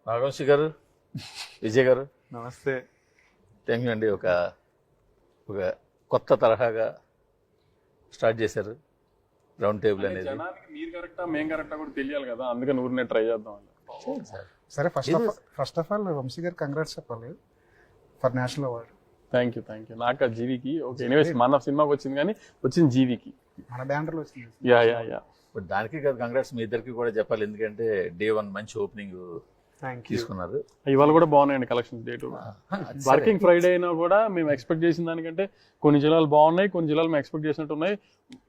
నాగవంశి గారు, విజయ్ గారు, నమస్తే. థ్యాంక్ యూ అండి. ఒక ఒక కొత్త తరహాగా స్టార్ట్ చేశారు రౌండ్ టేబుల్ అనేది. జనానికి మీరు కరెక్టా మేము కరెక్టా కూడా తెలియాలి కదా, అందుకని ఊరినే ట్రై చేద్దాం. సరే, ఫస్ట్ ఆఫ్ ఆల్ వంశీ గారు కంగ్రాట్స్ చెప్పాలి for national award. Thank you. నాకు ఆ జీవికి ఓకే. ఎనీవేస్ మన సినిమాకి వచ్చింది కానీ వచ్చింది జీవికి, మన బ్యానర్లో వచ్చింది. Yeah yeah yeah. బట్ దానికి కాదు, కంగ్రాట్స్ మీ ఇద్దరికి కూడా చెప్పాలి. ఎందుకంటే డే 1 మంచి ఓపెనింగ్ తీసుకున్నారు. ఇవాళ కూడా బాగున్నాయండి కలెక్షన్స్. డే 2 వర్కింగ్ ఫ్రైడే అయినా కూడా మేము ఎక్స్పెక్ట్ చేసిన దానికంటే కొన్ని జిల్లాలు బాగున్నాయి, కొన్ని జిల్లాలు మేము ఎక్స్పెక్ట్ చేసినట్టు ఉన్నాయి.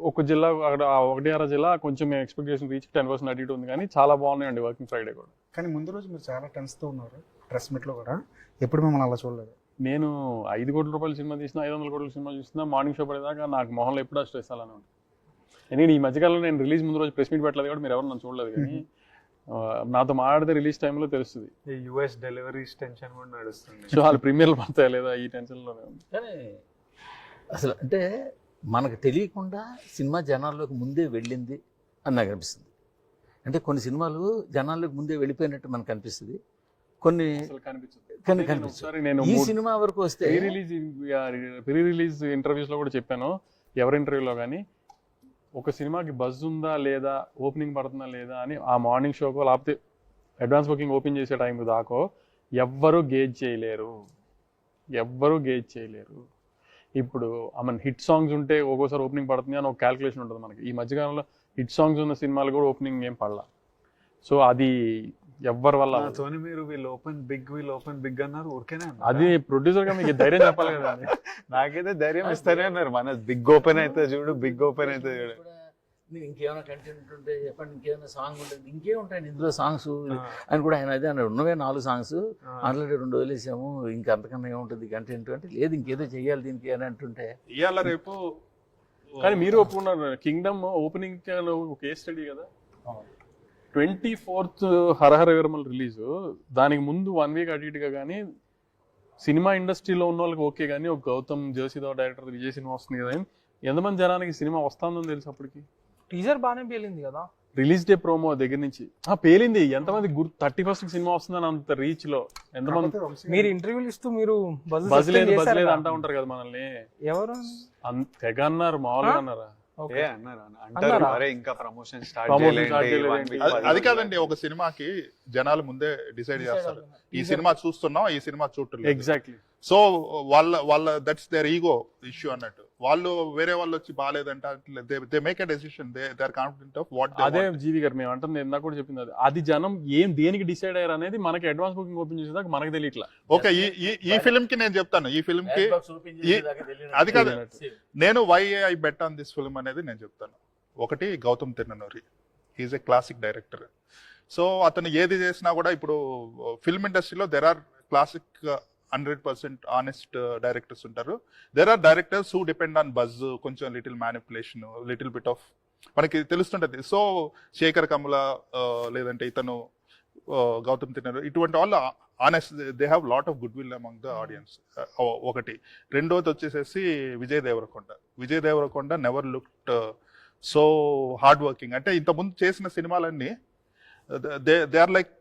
ఒక జిల్లా అక్కడ 1-6 జిల్లా కొంచెం మేము ఎక్స్పెక్ట్ చేసిన రీచ్ 10% అటు ఇటు ఉంది, కానీ చాలా బాగున్నాయండి వర్కింగ్ ఫ్రైడే కూడా. కానీ ముందు రోజు మీరు చాలా టెన్స్తో ఉన్నారు ప్రెస్ మీట్లో కూడా, ఎప్పుడు మిమ్మల్ని అలా చూడలేదు. నేను 5 కోట్ల రూపాయల సినిమా తీసినా, 500 కోట్ల సినిమా చూసినా, మార్నింగ్ షో పడేదాకా నాకు మొహంలో ఎప్పుడు స్ట్రెస్ అలానే ఉంటుంది. ఎందుకంటే ఈ మధ్యకాలంలో నేను రిలీజ్ ముందు రోజు ప్రెస్ మీట్ పెట్టలేదు కూడా మీరు ఎవరు నన్ను చూడలేదు, కానీ నాతో మాట్లాడితే రిలీజ్ టైంలో తెలుస్తుంది. యూఎస్ డెలివరీస్ టెన్షన్ కూడా నడుస్తుంది. సో వాళ్ళు ప్రీమియర్లు పడతాయా లేదా ఈ టెన్షన్లోనే ఉంది. కానీ అసలు అంటే మనకు తెలియకుండా సినిమా జనాల్లోకి ముందే వెళ్ళింది అని నాకు అనిపిస్తుంది. అంటే కొన్ని సినిమాలు జనాల్లోకి ముందే వెళ్ళిపోయినట్టు మనకు అనిపిస్తుంది, కొన్ని ఈ సినిమా వరకు వస్తే ప్రీ రిలీజ్ ఇంటర్వ్యూస్ లో కూడా చెప్పాను, ఎవరి ఇంటర్వ్యూలో కానీ, ఒక సినిమాకి బజ్ ఉందా లేదా, ఓపెనింగ్ పడుతుందా లేదా అని ఆ మార్నింగ్ షోకో లేకపోతే అడ్వాన్స్ బుకింగ్ ఓపెన్ చేసే టైంకి దాకో ఎవ్వరూ గేజ్ చేయలేరు. ఇప్పుడు హిట్ సాంగ్స్ ఉంటే ఒక్కోసారి ఓపెనింగ్ పడుతుంది అని ఒక క్యాల్కులేషన్ ఉంటుంది మనకి. ఈ మధ్యకాలంలో హిట్ సాంగ్స్ ఉన్న సినిమాలు కూడా ఓపెనింగ్ ఏం పడలా. సో అది ఎవ్వరి వల్ల మీరు వీళ్ళు ఓపెన్ బిగ్ అన్నారు, ఊరికేనే అది ప్రొడ్యూసర్ గా మీకు ధైర్యం చెప్పాలి కదా. నాకైతే ధైర్యం ఇస్తానే అన్నారు, మన బిగ్ ఓపెన్ అయితే చూడు, బిగ్ ఓపెన్ అయితే చూడు. ఇంకేమైనా కంటెంట్ ఉంటే చెప్పండి, ఇంకేమైనా సాంగ్ ఉంటుంది, ఇంకేం ఉంటాయండి ఇందులో సాంగ్స్ అని కూడా ఆయన అదే అన్నాడు. ఉన్నవే 4 సాంగ్స్, ఆల్రెడీ 2 వదిలేసాము, ఇంకా అంతకన్నా ఏముంటుంది కంటెంట్ అంటే, లేదు ఇంకేదో చెయ్యాలి దీనికి అని అంటుంటే ఇవాళ రేపు. కానీ మీరు ఒప్పుకున్నారు కింగ్డమ్ ఓపెనింగ్ కేస్ స్టడీ కదా. 24th హరహర విరమల్ రిలీజ్, దానికి ముందు 1 వీక్ అటు ఇటుగా కానీ సినిమా ఇండస్ట్రీలో ఉన్న వాళ్ళకి ఓకే, కానీ ఒక గౌతమ్ జోషిదో డైరెక్టర్ విజయ్ సినిమా వస్తుంది కదా, ఎంతమంది జనానికి సినిమా వస్తుందని తెలుసు అప్పటికి. టీజర్ బాగానే పేలింది కదా, రిలీజ్ డే ప్రోమో దగ్గర నుంచి పేలింది. ఎంతమంది 31st కి సినిమా వస్తుందని అంత రీచ్ లో ఎంతమంది మీరు ఇంటర్వ్యూలు ఇస్తూ మీరు బజ్ లేదు అంటా ఉంటారు కదా మనల్ని. ఎవరు తెగ అన్నారు, మామూలుగా అన్నారా? ఇంకా ప్రమోషన్ అది కాదండి, ఒక సినిమాకి జనాలు ముందే డిసైడ్ చేస్తారు, ఈ సినిమా చూస్తున్నాం, ఈ సినిమా చూడలేదు. ఎగ్జాక్ట్లీ. సో వాళ్ళ దట్స్ దేర్ ఈగో ఇష్యూ అన్నట్టు. వాళ్ళు వేరే వాళ్ళు వచ్చి బాగాలేదంట, they make a decision, they are confident of what. అదే జీవి గారు మేము అంటుంది, ఇందాక కూడా చెప్పింది అది జనం దేనికి డిసైడ్ అయ్యారు అనేది మనకి అడ్వాన్స్ బుకింగ్ ఓపెన్ చేసేదాకా మనకు తెలియట్లా. ఓకే, ఈ ఫిల్మ్ కి నేను చెప్తాను, ఈ ఫిల్మ్ కి అది కాదు, నేను why I bet on this film అనేది నేను చెప్తాను. ఒకటి, Gowtam Tinnanuri, he's a classic director. So అతను ఏది చేసినా కూడా, ఇప్పుడు ఫిల్మ్ ఇండస్ట్రీలో there are classic 100% honest directors ఉంటారు. There are directors who depend on buzz, కొంచెం little manipulation, little bit of మనకి తెలుస్తుంటది. సో శేఖర్ కమల లేదంటే ఇతను గౌతమ్ తిరునూరి, ఇటువంటి వాళ్ళు honest, they have lot of good will among the audience. ఒకటి. రెండోది వచ్చేసేసి Vijay Deverakonda never looked so hard working. అంటే ఇంతకుముందు చేసిన సినిమాలన్నీ దే ఆర్ లైక్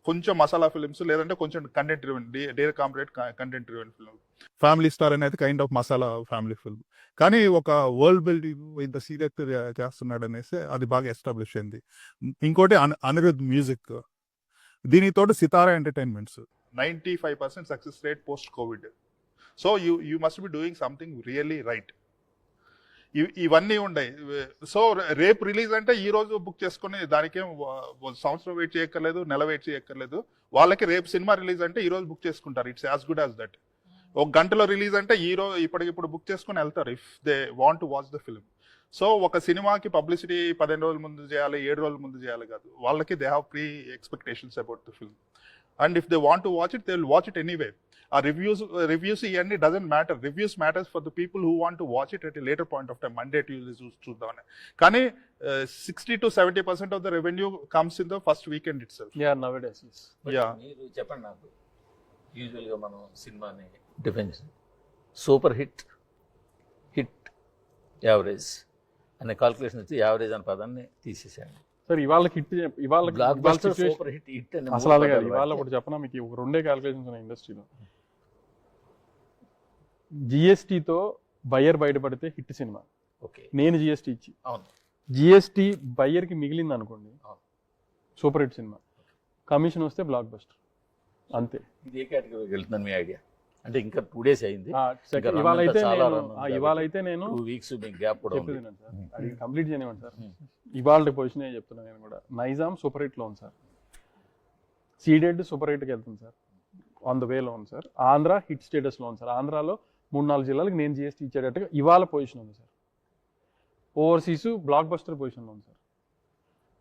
కొంచెం మసాలా ఫిల్మ్స్, లేదంటే కొంచెం కంటెంట్ డ్రివెన్, డేర్ కాంప్రేట్ content driven film. Family star అనేది kind of masala family film, కానీ ఒక వరల్డ్ బిల్డింగ్ ఇంత సీరియస్ చేస్తున్నాడు అనేసి అది బాగా ఎస్టాబ్లిష్ అయింది. ఇంకోటి అనిరుద్ మ్యూజిక్, దీనితో Sithara entertainments 95% success rate post Covid. So you must be doing something really right. ఇవన్నీ ఉన్నాయి. సో రేపు రిలీజ్ అంటే ఈ రోజు బుక్ చేసుకుని దానికేం సంవత్సరం వెయిట్ చేయక్కర్లేదు, నెల వెయిట్ చేయక్కర్లేదు. వాళ్ళకి రేపు సినిమా రిలీజ్ అంటే ఈ రోజు బుక్ చేసుకుంటారు. It's as good as that. ఒక గంటలో రిలీజ్ అంటే ఈ రోజు ఇప్పటికిప్పుడు బుక్ చేసుకుని వెళ్తారు, if they want to watch the film. So ఒక సినిమాకి పబ్లిసిటీ 15 రోజుల ముందు చేయాలి, 7 రోజుల ముందు చేయాలి కాదు. వాళ్ళకి they have pre expectations about the film, and if they want to watch it, they will watch it anyway. ఆ రివ్యూస్ ఇవన్నీ doesn't matter. Reviews matters for the people who want to watch it at later point of time, Monday Tuesday చూద్దామని. కానీ 60 to 70% of the revenue comes in the first weekend it self. మీరు చెప్పండి నాకు, యూజువల్గా మనం సినిమాని డిఫెన్షన్ super hit, average అనే calculation వచ్చి యావరేజ్ అనే పదాన్ని తీసేసాను. సార్ ఇవాళ హిట్ ఇవాళ బ్లాక్ ఇవాళ buster situation- super hit hit అని అసలు అది కాదు. ఇవాళ ఒకటి చెప్పనా మీకు, ఒక రెండే క్యాలిక్యులేషన్స్ ఉన్నాయి ఇండస్ట్రీలో. జిఎస్టీతో బయ్యర్ బయటపడితే హిట్ సినిమా, ఓకే నేను జిఎస్టీ ఇచ్చి అవును జిఎస్టీ బయ్యర్కి మిగిలింది అనుకోండి అవును. సూపర్ హిట్ సినిమా, కమిషన్ వస్తే బ్లాక్ బస్టర్ అంతే. ఇది ఏ కేటగిరీకి వెళ్తుందని మీ ఐడియా? అంటే ఇంకా 2 days అయింది, ఇంకా run ఇవాళ అయితే అంతా చాలా నేను run ఉంది ఇవాళ అయితే నేను 2 weeks మీకు గ్యాప్ కూడా ఉంది. చెప్పేది సార్, అది కంప్లీట్ చేయనివ్వండి సార్. ఇవాళ పొజిషన్ చెప్తున్నాను నేను కూడా. నైజాం సూపర్ హిట్లో ఉంది సార్, సీడెడ్ సూపర్ హిట్కి వెళ్తుంది సార్, ఆన్ ద వేలో ఉంది సార్. ఆంధ్ర హిట్ స్టేటస్లో ఉంది సార్. ఆంధ్రాలో 3-4 జిల్లాలకు నేను జిఎస్టీ ఇచ్చేటట్టుగా ఇవాళ పొజిషన్ ఉంది సార్. ఓవర్సీస్ బ్లాక్ బస్టర్ పొజిషన్లో ఉంది సార్.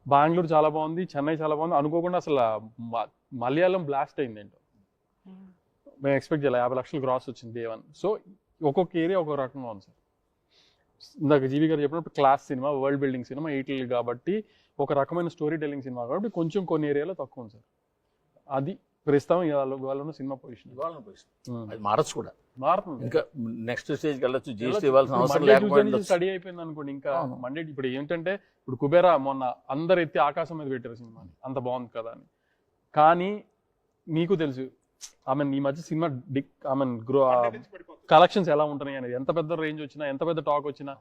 బెంగళూరు చాలా బాగుంది, చెన్నై చాలా బాగుంది. అనుకోకుండా అసలు మలయాళం బ్లాస్ట్ అయింది ఏంటో, మేము ఎక్స్పెక్ట్ చేయాలి. 50 లక్షలు గ్రాస్ వచ్చింది డే 1. సో ఒక్కొక్క ఏరియా ఒక్కొక్క రకంగా ఉంది సార్. ఇందాక జీవి గారు చెప్పినప్పుడు class cinema, world building cinema, 8 కాబట్టి ఒక రకమైన స్టోరీ టెల్లింగ్ సినిమా కాబట్టి కొంచెం కొన్ని ఏరియాలో తక్కువ ఉంది సార్. అది ప్రస్తుతం ఇవాళ సినిమా పొజిషన్. ఇవాళ పొజిషన్ అది మారచ్చు కూడా, మారుతుంది. ఇంకా నెక్స్ట్ స్టేజ్కి వెళ్ళొచ్చు. జిఎస్టీ ఇవ్వాల్సిన అవసరం లేకపోయింది. స్టడీ అయిపోయింది అనుకోండి. ఇంకా మండే ఇప్పుడు ఏంటంటే, ఇప్పుడు కుబేరా మొన్న అందరు ఎత్తి ఆకాశం మీద పెట్టారు సినిమాని, అంత బాగుంది కదా అని. కానీ మీకు తెలుసు ఈ మధ్య సినిమా కలెక్షన్స్ ఎలా ఉంటున్నాయి అనేది, ఎంత పెద్ద రేంజ్ వచ్చినా, ఎంత పెద్ద టాక్ వచ్చినా,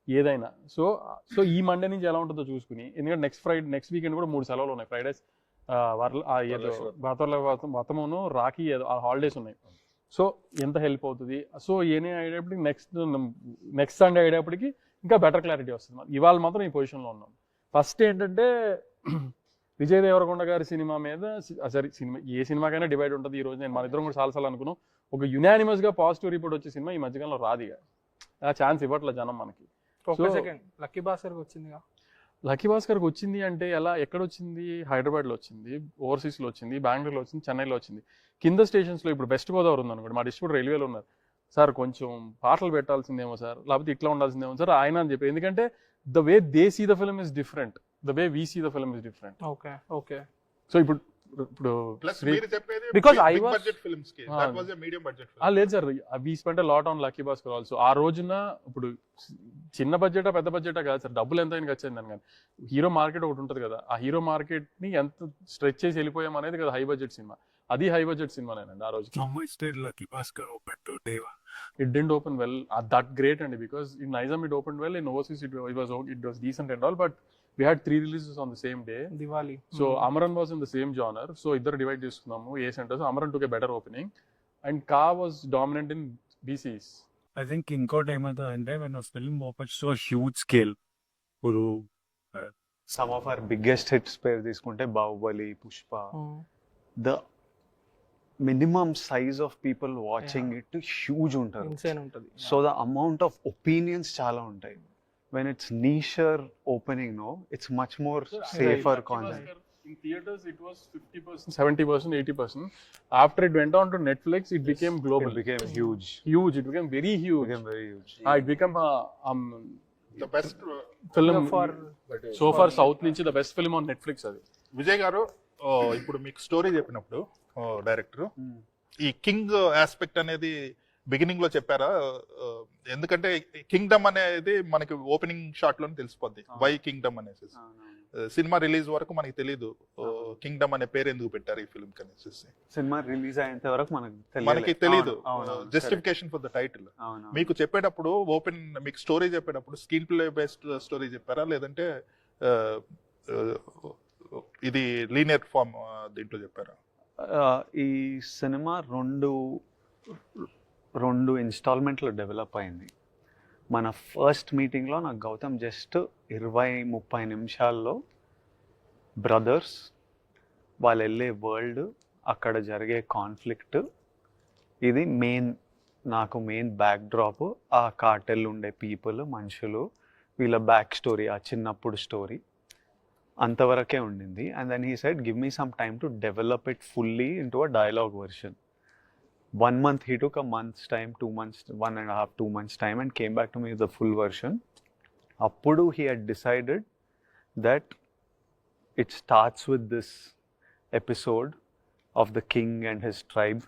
ఏదైనా. సో ఈ మండే నుంచి ఎలా ఉంటుందో చూసుకుని, ఎందుకంటే నెక్స్ట్ వీకెండ్ కూడా 3 సెలవులు ఉన్నాయి. ఫ్రైడేస్ వతమును రాఖీ ఏదో హాలిడేస్ ఉన్నాయి. సో ఎంత హెల్ప్ అవుతుంది. సో ఏనే అయ్యేటప్పటికి నెక్స్ట్ సండే అయ్యేటప్పటికి ఇంకా బెటర్ క్లారిటీ వస్తుంది. ఇవాళ మాత్రం ఈ పొజిషన్లో ఉన్నాం. ఫస్ట్ ఏంటంటే విజయ్ దేవరకొండ గారి సినిమా మీద, సరే సినిమా ఏ సినిమాకైనా డివైడ్ ఉంటుంది. ఈ రోజు నేను మన ఇద్దరం కూడా చాలాసార్లు అనుకున్నాం, ఒక యునానిమస్గా పాజిటివ్ రిపోర్ట్ వచ్చే సినిమా ఈ మధ్యకాలంలో రాదిగా. ఆ ఛాన్స్ ఇవ్వట్లే జనం మనకి. సెకండ్ లక్కీ భాస్కర్కి వచ్చిందిగా. లక్కీ భాస్కర్కి వచ్చింది అంటే ఎక్కడ వచ్చింది? హైదరాబాద్లో వచ్చింది, ఓవర్సీస్లో వచ్చింది, బెంగళూరులో వచ్చింది, చెన్నైలో వచ్చింది. కింద స్టేషన్స్లో ఇప్పుడు వెస్ట్ గోదావరి ఉంది అనుకోండి, మా డిస్ట్రిబ్యూటర్ రైల్వేలో ఉన్నారు. సార్ కొంచెం పాటలు పెట్టాల్సిందేమో సార్, లేకపోతే ఇట్లా ఉండాల్సిందేమో సార్ ఆయన అని చెప్పి. ఎందుకంటే the way they see the film is different, the way we see the film is different. Okay so ఇప్పుడు Because I was- budget films కి that was a medium budget లేదు sir, we spend a lot on lucky Bhaskar also. ఆ రోజున ఇప్పుడు చిన్న బడ్జెటా పెద్ద బడ్జెటా కాదు sir, డబ్బులు ఎంత ఖర్చు అయిందని. కానీ హీరో మార్కెట్ ఒకటి ఉంటుంది కదా, ఆ హీరో మార్కెట్ ని ఎంత స్ట్రెచ్ చేసి వెళ్ళిపోయాం అనేది కదా హై బడ్జెట్ సినిమా. అది హై బడ్జెట్ సినిమానేనండి ఆ రోజు. How much did Lucky Bhaskar open to Deva? It didn't open well. That great, and because in Nizam it opened well, in overseas it was decent and all, but we had 3 releases on the same day. Diwali. So Amaran was in the same genre. So idhar divide చేసుకున్నాము ఏ centres. Amaran took a better opening, and Ka was dominant in BCs. I think ఇంకోటి ఏమైతే అంటే when a film opens to a huge scale, ఇప్పుడు some of our biggest hits పేరు తీసుకుంటే Baahubali, Pushpa, the minimum size of people watching it huge ఉంటారు. Insane ఉంటుంది. So the amount of opinions చాలా ఉంటాయి. When it's nicher opening, no, it's much more safer content. In theaters it was 50%, 70%, 80%. After it went on to Netflix, it became global. It became huge. Huge. It became very huge. Became very huge. It became the best film for so far south నుంచి the best film on Netflix అది. విజయ్ గారు ఇప్పుడు మీకు story చెప్పినప్పుడు director ఈ king aspect అనేది beginning లో చెప్పారా? ఎందుకంటే కింగ్డమ్ అనేది మనకి ఓపెనింగ్ షాట్ లోనే తెలిసిపోద్ది, వై కింగ్డమ్ అనేసి. సినిమా రిలీజ్ వరకు మనకి తెలీదు కింగ్డమ్ అనే పేరు ఎందుకు పెట్టారు ఈ ఫిల్మ్ కనేసి. సినిమా రిలీజ్ అయ్యేంత వరకు మనకి తెలీదు జస్టిఫికేషన్ ఫర్ ద టైటిల్. మీకు చెప్పేటప్పుడు మీకు స్టోరీ చెప్పేటప్పుడు స్క్రీన్ ప్లే బేస్డ్ స్టోరీ చెప్పారా, లేదంటే ఇది లీనియర్ ఫార్మ్ దీంట్లో చెప్పారా? ఈ సినిమా రెండు ఇన్స్టాల్మెంట్లో డెవలప్ అయింది. మన ఫస్ట్ మీటింగ్లో నాకు గౌతమ్ జస్ట్ 20-30 నిమిషాల్లో బ్రదర్స్, వాళ్ళు వెళ్ళే వరల్డ్, అక్కడ జరిగే కాన్ఫ్లిక్ట్, ఇది నాకు మెయిన్ బ్యాక్ డ్రాప్. ఆ కార్టెల్ ఉండే పీపుల్, మనుషులు, వీళ్ళ బ్యాక్ స్టోరీ, ఆ చిన్నప్పుడు స్టోరీ అంతవరకే ఉండింది. And then he said give me some time to develop it fully into a dialogue version. 1 month, he took a month's time, 2 months, 1.5, 2 months time, and came back to me with the full version. Appudu he had decided that it starts with this episode of the king and his tribe,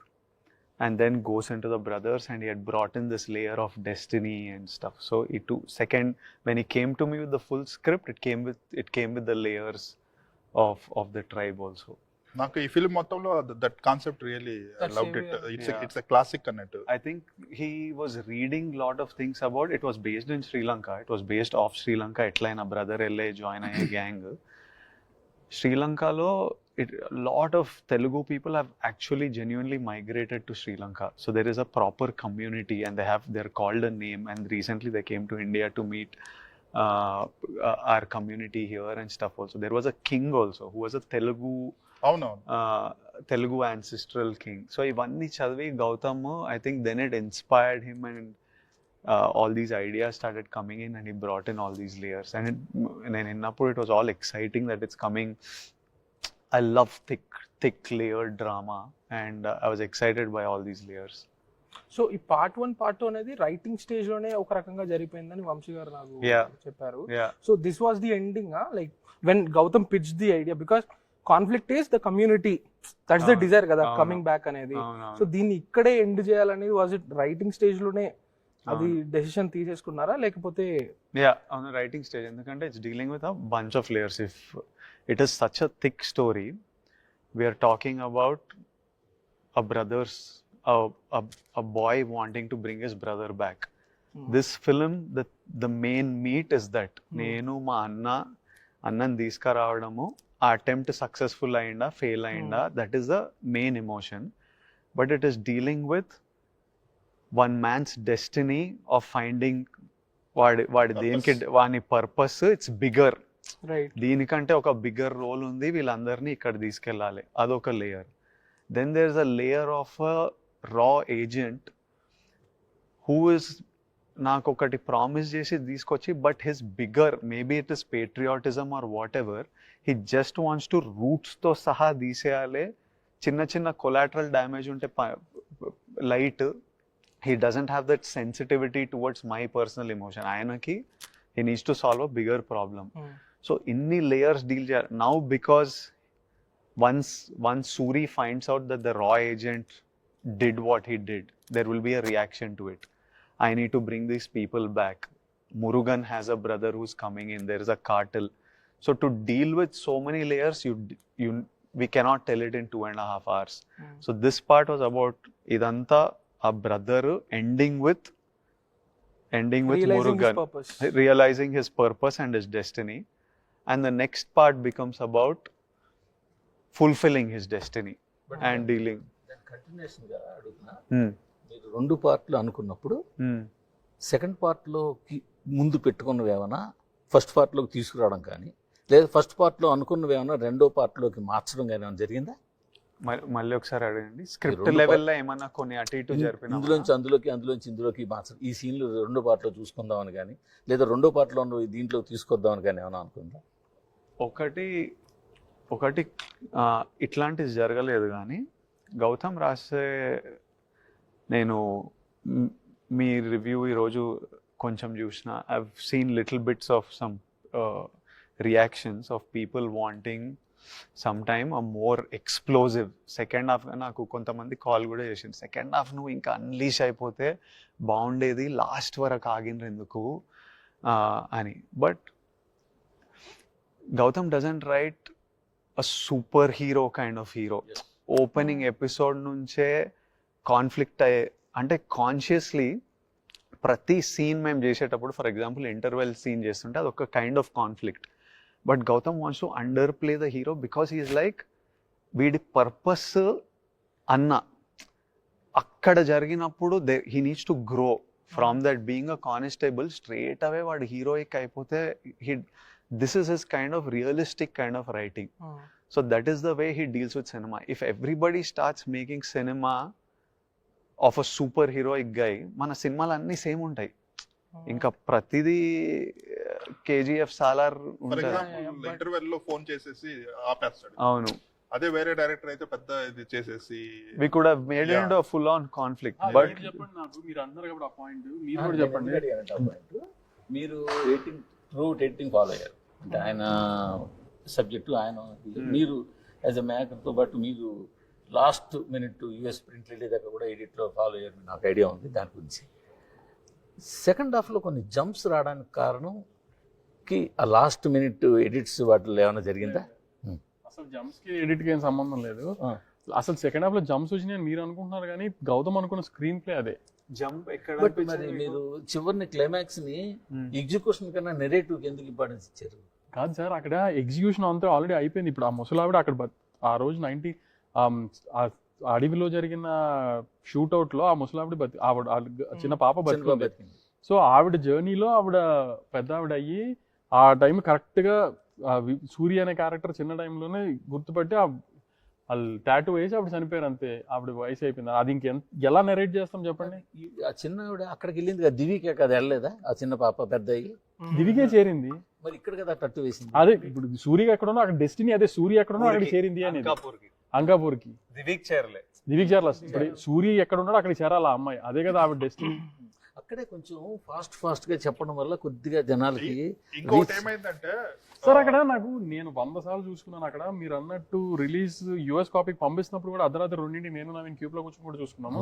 and then goes into the brothers, and he had brought in this layer of destiny and stuff. So when he came to me with the full script, it came with the layers of the tribe also. నాకు ఈ film మొత్తంలో that concept really I loved it. It's a classic అన్నట్టు. I think he was reading lot of things about, it was based in Sri Lanka, it was based off Sri Lanka, ఎట్లైనా brother LA join అయ్యే gang. Sri Lanka lo a lot of Telugu people have actually genuinely migrated to Sri Lanka, so there is a proper community and they're called a name, and recently they came to India to meet our community here and stuff also. There was a king also who was a అవునవును. Telugu ancestral king. So ivanni chadivi Gautam, I think then it inspired him, and all these ideas started coming in, and he brought in all these layers, and then innappudu it was all exciting that it's coming. I love thick layered drama, and I was excited by all these layers. So ఈ part 1 part 2 అనేది writing stage లోనే ఒక రకంగా జరిగిపోయిందని వంశీ గారు నాకు Yeah. చెప్పారు. Yeah. So this was the ending, like when Gautam pitch the idea, because conflict is the community, that's the desire కదా coming back అనేది. సో దీన్ని ఇక్కడే ఎండ్ చేయాలనేది వాజ్ ఇట్ రైటింగ్ స్టేజ్ లోనే అది డెసిషన్ తీసేసుకున్నారా, లేకపోతే? Yeah, on the writing stage, ఎందుకంటే it's dealing with a bunch of layers. If it is such a thick story, we are talking about a boy wanting to bring his brother back. This film, the main meat is that నేను మా అన్నని తీసుకురావడము, ఆ attempt successful అయిందా fail అయిందా, that is the main emotion. But it is dealing with one man's destiny of finding వాడి దేనికి వాని పర్పస్. ఇట్స్ బిగర్, రైట్, దీనికంటే ఒక బిగ్గర్ రోల్ ఉంది, వీళ్ళందరినీ ఇక్కడ తీసుకెళ్ళాలి, అదొక layer. Then there is a layer of a రా ఏజెంట్ హూ ఇస్ నాకు ఒకటి ప్రామిస్ చేసి తీసుకొచ్చి, but his bigger, maybe it is patriotism or whatever, he just wants to రూట్స్తో సహా తీసేయాలి. చిన్న కొలాటరల్ డ్యామేజ్ ఉంటే light, he doesn't have that sensitivity towards my personal emotion. Ayanaki, he needs to solve a bigger problem. So inni layers deal now, because once Suri finds out that the raw agent did what he did, there will be a reaction to it. I need to bring these people back. Murugan has a brother who's coming in, there is a cartel. So to deal with so many layers, we cannot tell it in 2.5 hours. So this part was about idanta a brother ending with Murugan realizing his purpose and his destiny, and the next part becomes about fulfilling his destiny and dealing. Continuation గా అడుగుతున్నా, మీరు 2 పార్ట్లు అనుకున్నప్పుడు second పార్ట్లోకి ముందు పెట్టుకున్నవి ఏమైనా first పార్ట్లోకి తీసుకురావడం కానీ, లేదా first పార్ట్లో అనుకున్నవి ఏమైనా రెండో పార్ట్లోకి మార్చడం కానీ ఏమైనా జరిగిందా? మళ్ళీ ఒకసారి అడగండి. స్క్రిప్ట్ లెవెల్లో ఏమన్నా కొన్ని అటు ఇటు జరిపిన, ఇందులోంచి ఇందులోకి మార్చడం, ఈ సీన్లు రెండో పార్ట్లో చూసుకుందామని కానీ, లేదా రెండో పార్ట్లో దీంట్లో తీసుకొద్దామని కానీ ఏమైనా అనుకుందా? ఒకటి ఇట్లాంటిది జరగలేదు, కానీ గౌతమ్ రాసే, నేను మీ రివ్యూ ఈరోజు కొంచెం చూసిన, I've seen little bits of some reactions of people wanting some time a more explosive second half. నాకు కొంతమంది కాల్ కూడా చేసింది, సెకండ్ హాఫ్ నువ్వు ఇంకా అన్లీష్ అయిపోతే బాగుండేది, లాస్ట్ వరకు ఆగినరు ఎందుకు అని. But Gautam doesn't write a superhero kind of hero. Opening episode నుంచే కాన్ఫ్లిక్ట్ అయ్యే, అంటే కాన్షియస్లీ ప్రతి సీన్ మేము చేసేటప్పుడు, ఫర్ ఎగ్జాంపుల్ ఇంటర్వెల్ సీన్ చేస్తుంటే అదొక kind of conflict. But Gautam wants to underplay the hero because he is like, వీడి purpose అన్న అక్కడ జరిగినప్పుడు he needs to grow from that being a constable straight away వాడు heroic అయిపోతే this is his kind of realistic kind of writing. So that is the way he deals with cinema. If everybody starts making cinema of a super heroic guy, మన సినిమాలు అన్నీ same ఉంటాయి, ఇంకా ప్రతిదీ KGF Salar interval లో phone చేసేసి ఆపేస్తాడు. అవును, అదే వేరే డైరెక్టర్ అయితే పెద్ద ఇది చేసేసి we could have made it into a full on conflict. But చెప్పండి నాకు, మీరు అందరూ కాబట్టి ఆ పాయింట్ మీరు కూడా చెప్పండి. మీరు ఎడిటింగ్ ఫాలో అయ్యారు అంటే ఆయన సబ్జెక్టు ఆయన, మీరు యాజ్ అ మేకర్తో పాటు మీరు last minute US print release దాకా కూడా ఎడిట్లో ఫాలో అయ్యారు, నాకు ఐడియా ఉంది దాని గురించి. సెకండ్ హాఫ్లో కొన్ని జంప్స్ రావడానికి కారణం ఆ లాస్ట్ మినిట్ ఎడిట్స్ వాటిలో ఏమైనా జరిగిందా? అసలు జంప్స్ కి ఎడిట్ కి ఏం సంబంధం లేదు. అసలు సెకండ్ హాఫ్ లో జంప్స్ వచ్చినాయని మీరు అనుకుంటున్నారు కానీ గౌతమ్ అనుకున్న స్క్రీన్ ప్లే అదే. జంప్ ఎక్కడ బట్ మరి మీరు చివరిని క్లైమాక్స్ ని ఎగ్జిక్యూషన్ కన్నా నెరేటివ్ కి ఎందుకు ఇంపార్టెన్స్ ఇచ్చారు? కాదు సార్, అక్కడ ఎగ్జిక్యూషన్ అంతా ఆల్రెడీ అయిపోయింది. ఇప్పుడు ఆ ముసలావిడ అక్కడ ఆ రోజు అడవిలో జరిగిన షూట్అవుట్ లో ఆ ముసలావిడ ఆవిడ చిన్న పాప బతికింది. సో ఆవిడ జర్నీలో ఆవిడ పెద్ద ఆవిడ అయ్యి ఆ టైం కరెక్ట్ గా సూర్య అనే క్యారెక్టర్ చిన్న టైంలోనే గుర్తుపట్టి వాళ్ళు టాటూ వేసి ఆవిడ చనిపోయారు అంతే. ఆవిడ వయసు అయిపోయింది. అది ఎలా నెరేట్ చేస్తాం చెప్పండి? ఆ చిన్న ఆవిడ అక్కడికి వెళ్ళింది కదా, దివికే కదా వెళ్ళలేదా ఆ చిన్న పాప పెద్ద అయ్యి? దివికే చేరింది. మరి ఇక్కడ కదా టట్టు వేసింది. అదే ఇప్పుడు సూర్య ఎక్కడున్నా అక్కడ డెస్టినీ, అదే సూర్య ఎక్కడున్నా అక్కడ చేరింది అనేది. అంకాపూర్కి దివిక్ చేరలే. ఇప్పుడు సూర్య ఎక్కడ ఉన్నాడో అక్కడికి చేరాలి ఆ అమ్మాయి. అదే కదా ఆవిడ డెస్టినీ. అక్కడే కొంచెం ఫాస్ట్ గా చెప్పడం వల్ల కొద్దిగా జనాలకి. ఇంకోటి ఏమైందంటే సార్ అక్కడ నేను 100 సార్లు చూసుకున్నాను. అక్కడ మీరు అన్నట్టు రిలీజ్ యూఎస్ కాపీకి పంపిస్తున్నప్పుడు కూడా అర్ధరాత్రి 2 నేను నవీన్ క్యూబ్ లో కూర్చొని కూడా చూసుకున్నాము.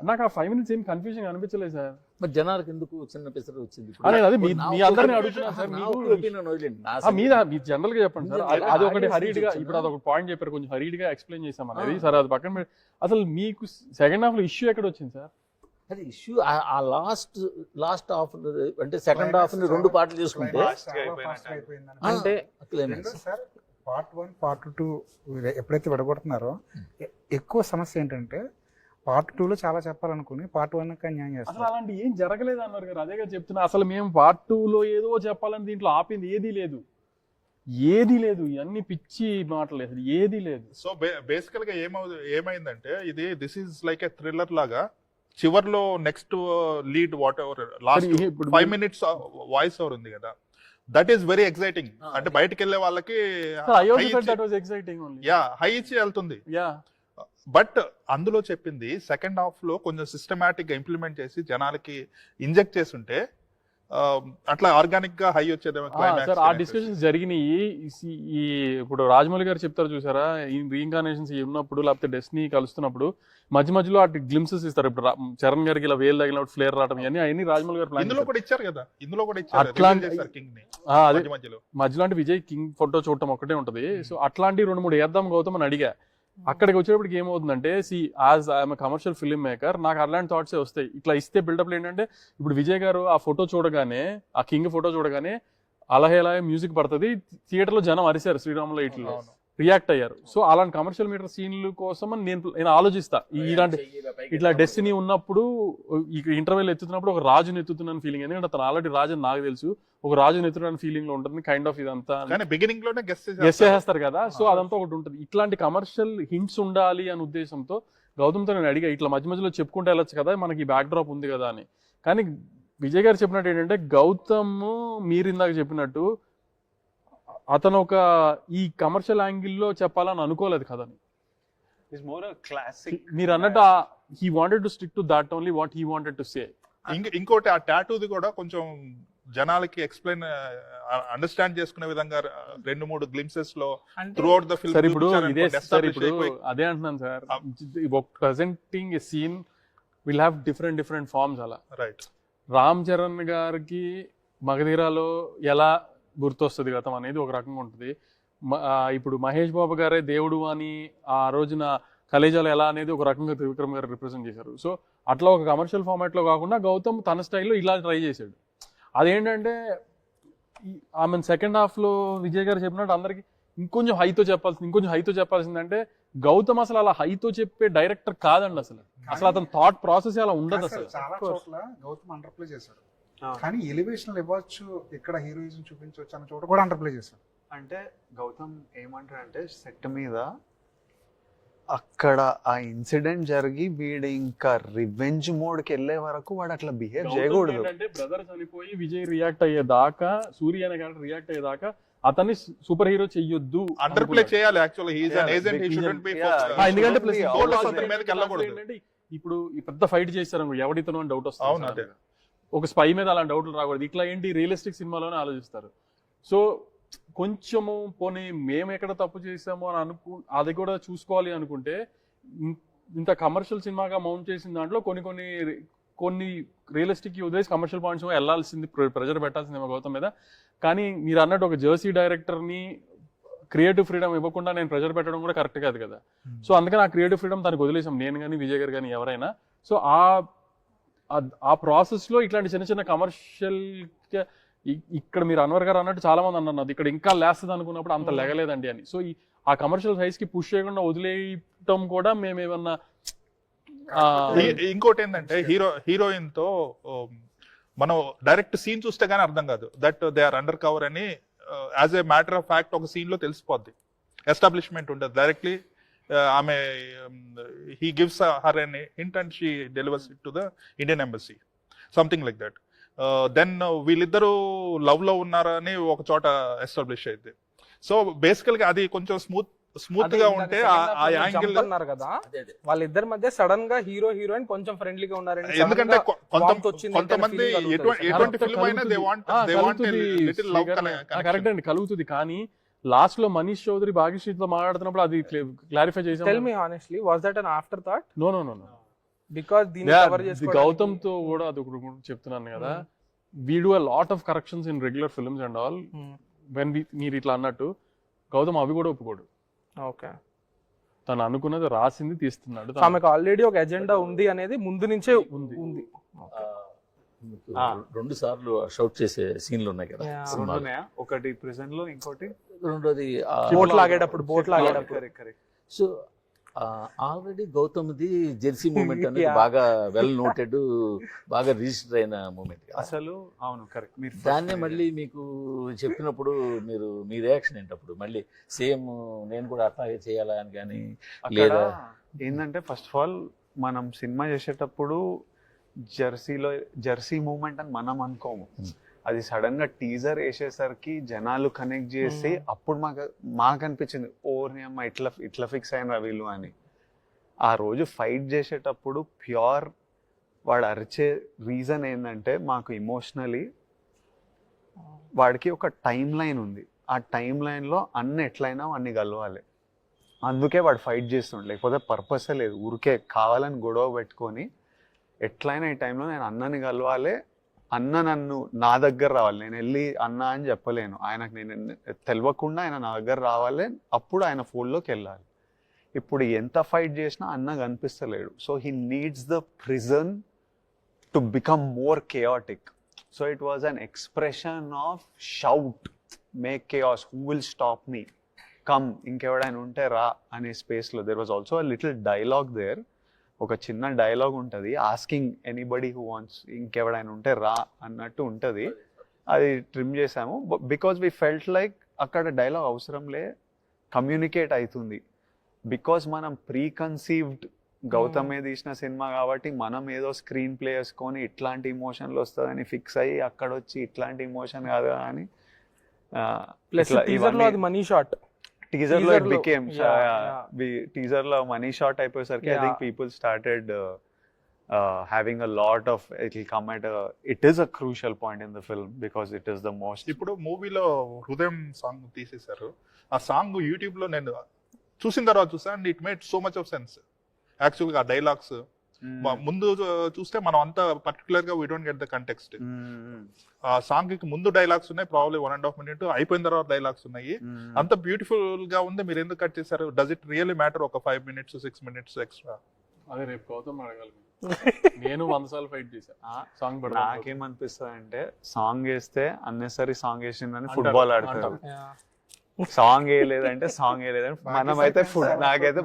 నాకు ఆ 5 minutes ఏం కన్ఫ్యూజన్ అనిపించలేదు సార్. మరి జనాలకు ఎందుకు చిన్న పిసరు వచ్చింది? అదే మీ అందరినీ అడుగుతున్నాను సార్. మీ జనరల్ గా చెప్పండి సార్. అది ఒకటి హరీడ్ గా ఇప్పుడు అదొక పాయింట్ చెప్పారు, కొంచెం హరీడ్ గా ఎక్స్ప్లెయిన్ చేసాం అనేది. సార్ అది పక్కన అసలు మీకు సెకండ్ హాఫ్ లో ఇష్యూ ఎక్కడ వచ్చింది సార్? అది ఇష్యూ ఆ లాస్ట్ హాఫ్ అంటే సెకండ్ హాఫ్ ని 2 పార్ట్లు చేసుకుంటే అంటే సార్ పార్ట్ 1 పార్ట్ 2 ఎప్పుడైతే విడగొడుతున్నారో ఎక్కువ సమస్య ఏంటంటే పార్ట్ 2 లో చాలా చెప్పాలనుకుని పార్ట్ 1 న్యాయం చేస్తారు. అసలు అలాంటి ఏం జరగలేదు అన్నారు కదా, అదేగా చెప్తున్నా. అసలు మేము పార్ట్ 2 లో ఏదో చెప్పాలని దీంట్లో ఆపింది ఏదీ లేదు. ఇవన్నీ పిచ్చి మాటలు, అసలు ఏదీ లేదు. సో బేసికల్ గా ఏమైందంటే this is like a thriller లాగా. చివర్లో next lead what ever last 5 minutes voice over ఉంది కదా, దట్ ఈస్ వెరీ ఎక్సైటింగ్. అంటే బయటకు వెళ్ళే వాళ్ళకి హై ఇచ్చి వెళ్తుంది. బట్ అందులో చెప్పింది సెకండ్ హాఫ్ లో కొంచెం సిస్టమాటిక్ గా ఇంప్లిమెంట్ చేసి జనాలకి ఇంజెక్ట్ చేసి ఉంటే అట్లా ఆర్గానిక్ గా హై వచ్చేదేమో. ఆ డిస్కషన్స్ జరిగినాయి. ఈ ఇప్పుడు రాజమౌళి గారు చెప్తారు చూసారా, ఈ రీఇన్కార్నేషన్స్ ఉన్నప్పుడు లేకపోతే డెస్టినీ కలుస్తున్నప్పుడు మధ్యలో అటు గ్లిమ్సెస్ ఇస్తారు. ఇప్పుడు చరణ్ గారికి ఇలా వేలు తగిలినప్పుడు ఫ్లేర్ రావడం అవన్నీ రాజమౌళి గారు ఇందులో కూడా ఇచ్చారు కదా. మధ్యలో అంటే విజయ్ కింగ్ ఫోటో చూడటం ఒకటే ఉంటది. సో అట్లాంటి 2-3 వేద్దాం గౌతమ్ అని అడిగా. అక్కడికి వచ్చేటప్పటికి ఏమవుతుందంటే, as I'm commercial film maker, నాకు అలాంటి థాట్సే వస్తాయి. ఇట్లా ఇస్తే బిల్డప్ ఏంటంటే, ఇప్పుడు విజయ్ గారు ఆ ఫోటో చూడగానే, ఆ కింగ్ ఫోటో చూడగానే అలహేలా మ్యూజిక్ పడుతుంది, థియేటర్ లో జనం అరిశారు, శ్రీరాములు ఇట్లా రియాక్ట్ అయ్యారు. సో అలాంటి కమర్షియల్ మీటర్ సీన్లు కోసం నేను ఆలోచిస్తా. ఇలాంటి ఇట్లా డెస్టినీ ఉన్నప్పుడు ఇంటర్వెల్ ఎత్తుతున్నప్పుడు ఒక రాజుని ఎత్తుతున్నాను ఫీలింగ్. ఎందుకంటే అతను ఆల్రెడీ రాజు అని నాకు తెలుసు, ఒక రాజుని ఎత్తుతున్న ఫీలింగ్ లో ఉంటుంది కైండ్ ఆఫ్. ఇదంతా బిగినింగ్ లోనే గెస్ చేస్తారు కదా. సో అదంతా ఒకటి ఉంటుంది. ఇట్లాంటి కమర్షియల్ హింట్స్ ఉండాలి అనే ఉద్దేశంతో గౌతమ్తో నేను అడిగా, ఇట్లా మధ్యలో చెప్పుకుంటూ వెళ్ళొచ్చు కదా, మనకి బ్యాక్ డ్రాప్ ఉంది కదా అని. కానీ విజయ్ గారు చెప్పినట్టు ఏంటంటే, గౌతమ్ మీరు ఇందాక చెప్పినట్టు అతను ఒక ఈ కమర్షియల్ యాంగిల్లో చెప్పాలని అనుకోలేదు కదని. మీరు అన్నట్టు he wanted to stick to that only what he wanted to say. ఇంకోటి ఆ టాటూది కూడా కొంచెం జనాలకి ఎక్స్ప్లెయిన్ అండర్స్టాండ్ చేసుకునే విధంగా 2-3 గ్లింప్సెస్ లో throughout the film. Sir ఇప్పుడు అదే అంటున్నాను sir, presenting a scene will have different forms. అలా రైట్. రామ్ చరణ్ గారికి మగధీరాలో ఎలా గుర్తొస్తుంది గతం అనేది ఒక రకంగా ఉంటుంది. ఇప్పుడు మహేష్ బాబు గారే దేవుడు అని ఆ రోజున కలేజాలు ఎలా అనేది ఒక రకంగా త్రివిక్రమ్ గారు రిప్రజెంట్ చేశారు. సో అట్లా ఒక కమర్షియల్ ఫార్మాట్ లో కాకుండా గౌతమ్ తన స్టైల్లో ఇలా ట్రై చేశాడు. అదేంటంటే ఆమె సెకండ్ హాఫ్ లో విజయ్ గారు చెప్పినట్టు అందరికి ఇంకొంచెం హైతో చెప్పాల్సిందంటే, గౌతమ్ అసలు అలా హైతో చెప్పే డైరెక్టర్ కాదండి. అసలు అతని థాట్ ప్రాసెస్ అలా ఉండదు. అసలు చాలా చోట్ల గౌతమ్ అండర్ప్లే చేశాడు, కానీ ఎలివేషన్ ఇవ్వచ్చు, ఇక్కడ హీరోయిజం చూపించవచ్చు అన్న చోట కూడా అండర్ప్లే చేశాడు. అంటే గౌతమ్ ఏమంటాడంటే, సెట్ మీద అక్కడ ఆ ఇన్సిడెంట్ జరిగి వీడు ఇంకా రివెంజ్ మోడ్ కి వెళ్లే వరకు వాడు అట్లా బిహేవ్ చేయకూడదు. బ్రదర్ చనిపోయి విజయ్ రియాక్ట్ అయ్యేదాకా, సూర్య అనే క్యారెక్టర్ రియాక్ట్ అయ్యేదాకా అతన్ని సూపర్ హీరో చెయ్యొద్దు, అండర్ ప్లే చేయాలి. Actually he is an agent, he shouldn't be ఎందుకంటే ప్లస్ ఇప్పుడు ఈ పెద్ద ఫైట్ చేశారు ఎవడితను అని డౌట్ వస్తుంది. ఒక స్పై మీద అలాంటి డౌట్లు రాకూడదు. ఇట్లా ఏంటి రియలిస్టిక్ సినిమాలోనే ఆలోచిస్తారు. సో కొంచెము పోనీ మేము ఎక్కడ తప్పు చేసామో అని అది కూడా చూసుకోవాలి అనుకుంటే, ఇంత కమర్షియల్ సినిమాగా మౌంట్ చేసిన దాంట్లో కొన్ని రియలిస్టిక్ వదిలేసి కమర్షియల్ పాయింట్స్ వెళ్ళాల్సింది, ప్రెజర్ పెట్టాల్సింది గౌతమ్ మీద. కానీ మీరు అన్నట్టు ఒక జెర్సీ డైరెక్టర్ని క్రియేటివ్ ఫ్రీడమ్ ఇవ్వకుండా నేను ప్రెషర్ పెట్టడం కూడా కరెక్ట్ కాదు కదా. సో అందుకని ఆ క్రియేటివ్ ఫ్రీడమ్ తనకు వదిలేసాం, నేను కానీ విజయ్ గారు కానీ ఎవరైనా. సో ఆ ప్రాసెస్లో ఇట్లాంటి చిన్న చిన్న కమర్షియల్ ఇక్కడ మీరు అన్వర్ గారు అన్నట్టు చాలా మంది అన్నారు ఇక్కడ ఇంకా లేస్తుంది అనుకున్నప్పుడు అంత లెగలేదండి అని. సో ఆ కమర్షియల్ సైజ్ కి పుష్ చేయకుండా వదిలేయటం కూడా మేము ఏమన్నా. ఇంకోటి ఏంటంటే హీరోయిన్ తో మనం డైరెక్ట్ సీన్ చూస్తే గానీ అర్థం కాదు that they are undercover అని. As a matter of fact ఒక సీన్ లో తెలిసిపోద్ది, ఎస్టాబ్లిష్మెంట్ ఉంటుంది డైరెక్ట్లీ. ఆమె he gives her an hint and she delivers it to the Indian embassy, something like that. దెన్ వీళ్ళిద్దరూ లవ్ లో ఉన్నారని ఒక చోట ఎస్టాబ్లిష్ అయింది. సో బేసికల్ గా అది కొంచెం స్మూత్ గా ఉంటే ఆ యాంగిల్ అన్నారు కదా, వాళ్ళిద్దరి మధ్య సడన్ గా హీరో హీరోయిన్ కొంచెం ఫ్రెండ్లీగా ఉన్నారని. ఎందుకంటే కొంతమంది ఎటువంటి ఫిల్మ్ అయినా they want little love correct అండి, కలుగుతుంది. కానీ లాస్ట్ లో మనీష్ చౌదరి భాగ్యశ్రీతో మాట్లాడుతున్నప్పుడు అది క్లారిఫై చేసాం. Tell me honestly, was that an afterthought? No no no no, because దీన్ని కవర్ చేసుకోవడానికి గౌతమ్ తో కూడా అది ఒకటి చెప్తున్నాను కదా, we do a lot of corrections in regular films and all. When మీరు ఇట్లా అన్నట్టు గౌతమ్ అవి కూడా ఒప్పుకోడు. ఓకే, తను అనుకున్నది రాసింది తీస్తున్నాడు. ఆమెకు ఆల్రెడీ ఒక ఎజెండా ఉంది అనేది ముందు నుంచే ఉంది. 2 సార్లు షౌట్ చేసే సీన్లు ఉన్నాయి కదా సినిమాలో. ఒకటి ప్రిజన్ లో, ఇంకోటి రెండోది బోట్ లాగేటప్పుడు. సో ఆల్రెడీ గౌతమ్ది జెర్సీ మూమెంట్ అనేది బాగా వెల్ నోటెడ్, బాగా రిజిస్టర్ అయిన మూమెంట్ అసలు. అవును, కరెక్ట్. మీరు దాన్నే మళ్ళీ మీకు చెప్పినప్పుడు మీ రియాక్షన్ ఏంటప్పుడు మళ్ళీ సేమ్ నేను కూడా అట్లాగే చేయాలా అని కానీ లేదా ఏంటంటే, ఫస్ట్ ఆఫ్ ఆల్ మనం సినిమా చేసేటప్పుడు జెర్సీ మూమెంట్ అని మనం అనుకోము. అది సడన్ గా టీజర్ వేసేసరికి జనాలు కనెక్ట్ చేసి అప్పుడు మాకు అనిపించింది ఓర్ని అమ్మ ఇట్లా ఫిక్స్ అయిన వీళ్ళు అని. ఆ రోజు ఫైట్ చేసేటప్పుడు ప్యూర్ వాడు అరిచే రీజన్ ఏంటంటే, మాకు ఇమోషనలీ వాడికి ఒక టైం లైన్ ఉంది. ఆ టైం లైన్లో ఎట్లయినా అన్ని కలవాలి. అందుకే వాడు ఫైట్ చేస్తుండే, లేకపోతే పర్పసే లేదు. ఊరికే కావాలని గొడవ పెట్టుకొని ఎట్లయినా ఈ టైంలో నేను అన్నని కలవాలి, అన్న నన్ను నా దగ్గర రావాలి, నేను వెళ్ళి అన్న అని చెప్పలేను, ఆయనకు నేను తెలియకుండా ఆయన నా దగ్గర రావాలి, అప్పుడు ఆయన ఫోన్లోకి వెళ్ళాలి. ఇప్పుడు ఎంత ఫైట్ చేసినా అన్న కనిపిస్తలేడు. So he needs the prison to become more chaotic. So it was an expression of shout, make chaos, who will stop me, come, ఇంకెవడైనా ఉంటే రా అనే స్పేస్లో. There was also a little dialogue there. ఒక చిన్న డైలాగ్ ఉంటుంది, asking anybody who wants, ఇంకెవడైనా ఉంటే రా అన్నట్టు ఉంటుంది. అది ట్రిమ్ చేసాము బికాజ్ వీ ఫెల్ట్ లైక్ అక్కడ డైలాగ్ అవసరంలే, కమ్యూనికేట్ అవుతుంది. బికాజ్ మనం ప్రీకన్సీవ్డ్ గౌతమే తీసిన సినిమా కాబట్టి మనం ఏదో స్క్రీన్ ప్లే వేసుకొని ఇట్లాంటి ఇమోషన్లు వస్తుందని ఫిక్స్ అయ్యి అక్కడ వచ్చి ఇట్లాంటి ఇమోషన్ కాదు అని. మనీ షాట్ టీజర్ లో ఇట్ బికేమ్, టీజర్ లో మనీ షాట్ అయిపోయేసరికి I think people started having a lot of, it will come at it is a crucial point in the film because it is the most. ఇప్పుడు మూవీలో హృదయం song తీసేశారు. ఆ song YouTube లో నేను చూసిన తర్వాత చూసాను, and it made so much of sense. యాక్చువల్గా ఆ డైలాగ్స్ ముందు చూస్తే మనం అంతా పర్టికులర్ గా we don't get the context. ఆ సాంగ్ కి ముందు డైలాగ్స్ ఉన్నాయి, ప్రాబ్లీ 1.5 minute, అయిపోయిన తర్వాత డైలాగ్స్ ఉన్నాయి. అంత బ్యూటిఫుల్ గా ఉంది, మీరు ఎందుకు కట్ చేశారు? డస్ ఇట్ రియల్లీ మ్యాటర్ ఒక 5 minutes 6 minutes ఎక్స్ట్రా? అదే రేపు గౌతమ్ అడగాలి. నేను 100 సార్లు ఫైట్ చేశాను సాంగ్. నాకేమనిపిస్తుంది అంటే, సాంగ్ వేస్తే అన్నెసరీ సాంగ్ వేసిందని ఫుట్బాల్ ఆడతారు, సాంగ్ వేయలేదంటే సాంగ్ వేయలేదంటే మనమైతే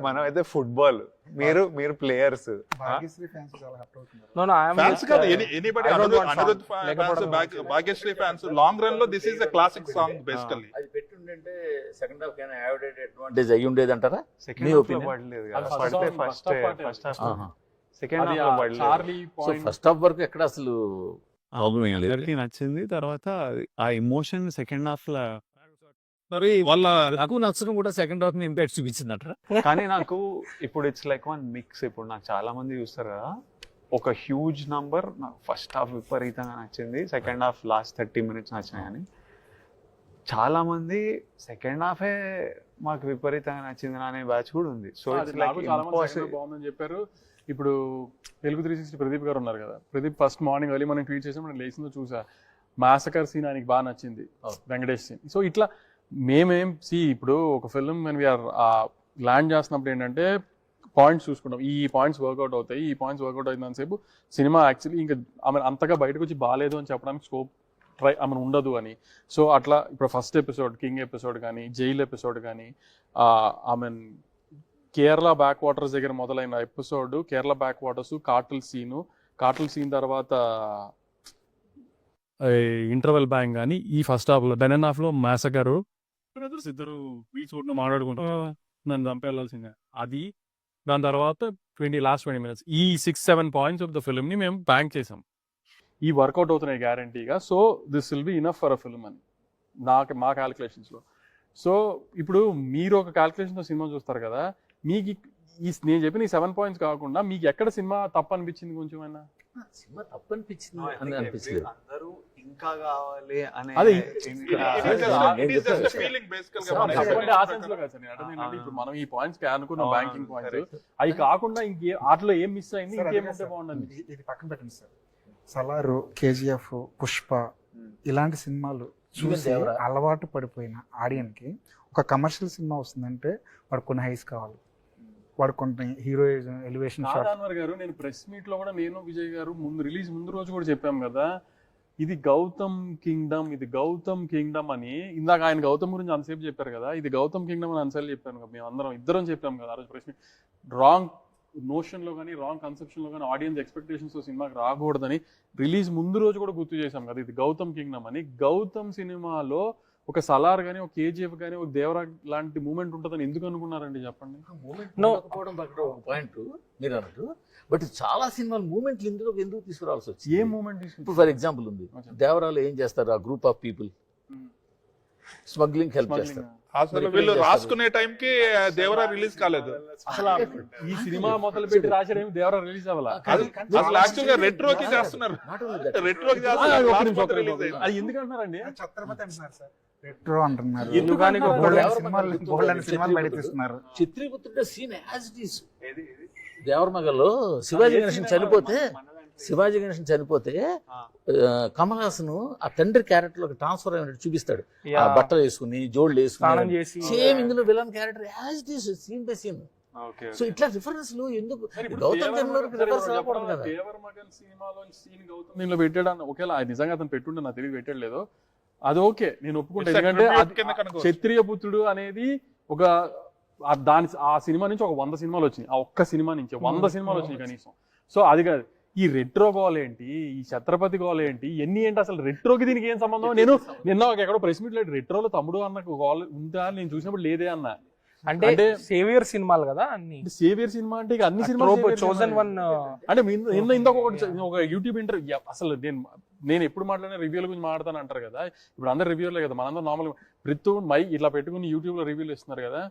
మనమైతే ఫుట్బాల్, మీరు players. Bhagyashri fans long run లో this is a classic song basically. అది పెట్టుంటే సెకండ్ హాఫ్ కైనా యావరేజ్ అడ్వాంటేజ్ అయ్యి ఉండేది అంటారా? సెకండ్ హాఫ్ లో పడలేదు కదా, పడితే ఫస్ట్ హాఫ్. సెకండ్ హాఫ్ లో పడలేదు. ఫస్ట్ హాఫ్ వరకు ఎక్కడ అసలు అందరికి నచ్చింది. తర్వాత ఆ ఎమోషన్ సెకండ్ హాఫ్ లో మరి వాళ్ళ నాకు నచ్చడం కూడా సెకండ్ హాఫ్ ఇంపాక్ట్ చూపించిందట. కానీ నాకు ఇప్పుడు ఇట్స్ లైక్ వన్ మిక్స్. ఇప్పుడు నాకు చాలా మంది చూస్తారు కదా, ఒక హ్యూజ్ నంబర్ నాకు ఫస్ట్ హాఫ్ విపరీతంగా నచ్చింది, సెకండ్ హాఫ్ లాస్ట్ 30 minutes నచ్చినాయి. అని చాలా మంది సెకండ్ హాఫే మాకు విపరీతంగా నచ్చింది అనే బ్యాచ్ కూడా ఉంది. సో ఇట్స్ లైక్ బాగుందని చెప్పారు. ఇప్పుడు తెలుగు 360 ప్రదీప్ గారు ఉన్నారు కదా, Pradeep first morning early morning tweet చేసి నేను లేచిందో చూసా, మాసకర్ సీన్ ఆయనకి బాగా నచ్చింది, వెంకటేష్ సీన్. సో ఇట్లా ఇప్పుడు ఒక film when we are land చేస్తున్నప్పుడు ఏంటంటే పాయింట్స్ చూసుకుంటాం, ఈ పాయింట్స్ వర్కౌట్ అవుతాయి, ఈ పాయింట్స్ వర్కౌట్ అవుతుందని సేపు సినిమా యాక్చువల్లీ ఇంకా ఆమె అంతగా బయటకు వచ్చి బాగాలేదు అని చెప్పడానికి స్కోప్ ఆమె ఉండదు అని. సో అట్లా ఇప్పుడు ఫస్ట్ ఎపిసోడ్ కింగ్ ఎపిసోడ్ కానీ జైల్ ఎపిసోడ్ కానీ ఆమె కేరళ బ్యాక్ వాటర్స్ దగ్గర మొదలైన ఎపిసోడ్, కేరళ బ్యాక్ వాటర్స్, కాటల్ సీన్ తర్వాత ఇంటర్వెల్ బ్యాంక్ కానీ ఈ ఫస్ట్ హాఫ్ లో డెన్ అండ్ హాఫ్ లో మ్యాసకర్ బ్రదర్స్ ఇద్దరు బీచ్ రోడ్ మాట్లాడుకుంటారు నన్ను చంపేయాల్సిందే అది. దాని తర్వాత లాస్ట్ 20 minutes ఈ 6-7 పాయింట్స్ ఆఫ్ ద ఫిల్మ్ ని మేము బ్యాంక్ చేసాం. ఈ వర్కౌట్ అవుతున్నాయి గ్యారంటీగా. So this will be enough for a film అని మా క్యాలిక్యులేషన్స్ లో. సో ఇప్పుడు మీరు ఒక క్యాలిక్యులేషన్ తో సినిమా చూస్తారు కదా, మీకు నేను చెప్పిన ఈ 7 పాయింట్స్ కాకుండా మీకు ఎక్కడ సినిమా తప్పు అనిపించింది కొంచెం అయినా? సినిమా తప్పు అనిపించింది అని అనిపించలేదు. అందరూ ఇంకా కావాలి అనే అదే ఇప్పుడు మనం ఈ పాయింట్స్ అనుకున్నాం బ్యాంకింగ్ పాయింట్స్, అవి కాకుండా ఇంకే వాటిలో ఏం మిస్ అయింది, ఇంకేమంటే బాగుండదు. ఇది పక్కన పెట్టండి సార్. సలారు, కేజీఎఫ్, పుష్ప ఇలాంటి సినిమాలు చూసి అలవాటు పడిపోయిన ఆడియన్కి ఒక కమర్షియల్ సినిమా వస్తుందంటే వాడు కొన్ని హైస్ కావాలి, వాడు కొన్ని హీరోయిజం ఎలివేషన్ షాట్. అన్వర్ గారు, నేను ప్రెస్ మీట్ లో కూడా నేను విజయ్ గారు రిలీజ్ ముందు రోజు కూడా చెప్పాం కదా, ఇది గౌతమ్ కింగ్డమ్ అని. ఇందాక ఆయన గౌతమ్ గురించి అంతసేపు చెప్పారు కదా, ఇది గౌతమ్ కింగ్డమ్ అని అంతసేపు చెప్పాను కదా, మేము ఇద్దరం చెప్పాం కదా ఆ రోజు ప్రెస్ మీట్. రాంగ్ నోషన్ లో కానీ రాంగ్ కన్సెప్షన్ లో కానీ ఆడియన్స్ ఎక్స్పెక్టేషన్స్ సినిమాకి రాకూడదని రిలీజ్ ముందు రోజు కూడా గుర్తు చేశాం కదా, ఇది గౌతమ్ కింగ్డమ్ అని. గౌతమ్ సినిమాలో ఒక సలార్ కానీ ఒక కేజీఎఫ్ కానీ ఒక దేవరా లాంటి మూమెంట్ ఉంటుందని ఎందుకు అనుకున్నారండి చెప్పండి? పాయింట్ మీరు అన్నట్టు, బట్ చాలా సినిమాలు మూమెంట్లు ఇందులో ఎందుకు తీసుకురావాల్సి వచ్చింది? ఏ మూమెంట్? ఇప్పుడు ఫర్ ఎగ్జాంపుల్ ఉంది, దేవరాలో ఏం చేస్తారు, ఆ group of people smuggling help చేస్తారు. అసలు వీళ్ళు రాసుకునే టైంకి దేవరా రిలీజ్ కాలేదు. అసలు ఈ సినిమా మొదలు పెట్టి రాశారు, దేవరా రిలీజ్ అవ్వాలా? అసలు యాక్చువల్ గా రెట్రోకి చేస్తున్నారు. అది ఎందుకు అంటున్నారండి? ఛత్రపతి అంటున్నారు సార్, రెట్రో అంటున్నారు. చిత్రీకృతుడే సీన్ యాజ్ ఇట్ ఈస్. దేవరమగల్లో శివాజీ గణేషన్ చనిపోతే కమల్ హాసన్ ఆ తండ్రి క్యారెక్టర్ లో ట్రాన్స్ఫర్ అయినట్టు చూపిస్తాడు, ఆ బట్టలు వేసుకుని జోళ్ళు వేసుకుని సేమ్ ఇందులో villain character as it is, scene by scene. So ఇట్లా రిఫరెన్స్ లు ఎందుకు? గౌతమ్ రిఫరెన్స్ రాకూడదు కదా. దేవరమగల్ సినిమాలో సీన్ గౌతమ్ దీనిలో పెట్టాడు, ఒకేలా నిజంగా అతను పెట్టుండే నాకు తెలియదు, పెట్టాడు లేదు, అది ఓకే నేను ఒప్పుకుంటా. ఎందుకంటే క్షత్రియ పుత్రుడు అనేది ఒక ఆ సినిమా నుంచి ఒక 100 సినిమాలు వచ్చినాయి, ఆ ఒక్క సినిమా నుంచి 100 సినిమాలు వచ్చినాయి కనీసం. సో అది కాదు, ఈ రెట్రో గోల్ ఏంటి, ఈ ఛత్రపతి గోల్ ఏంటి, ఇవన్నీ ఏంటి, అసలు రెట్రోకి దీనికి ఏం సంబంధం? నేను నిన్న ఎక్కడో ప్రెస్ మీట్ లేదు, రెట్రోలో తమ్ముడు అన్న గోల్ ఉందా నేను చూసినప్పుడు లేదే అన్న. అంటే సేవియర్ సినిమాలు కదా అన్ని. సేవియర్ సినిమా అంటే ఇక అన్ని సినిమాలు చోజన్ వన్ అంటే ఇందాక ఒక యూట్యూబ్ ఇంటర్వ్యూ, అసలు నేను ఎప్పుడు మాట్లాడిన రివ్యూల గురించి మాట్లాడతాను అంటారు కదా, ఇప్పుడు అందరు రివ్యూలే కదా, మనందరూ నార్మల్గా ప్రతి ఇట్లా పెట్టుకుని యూట్యూబ్ లో రివ్యూలు ఇస్తున్నారు కదా,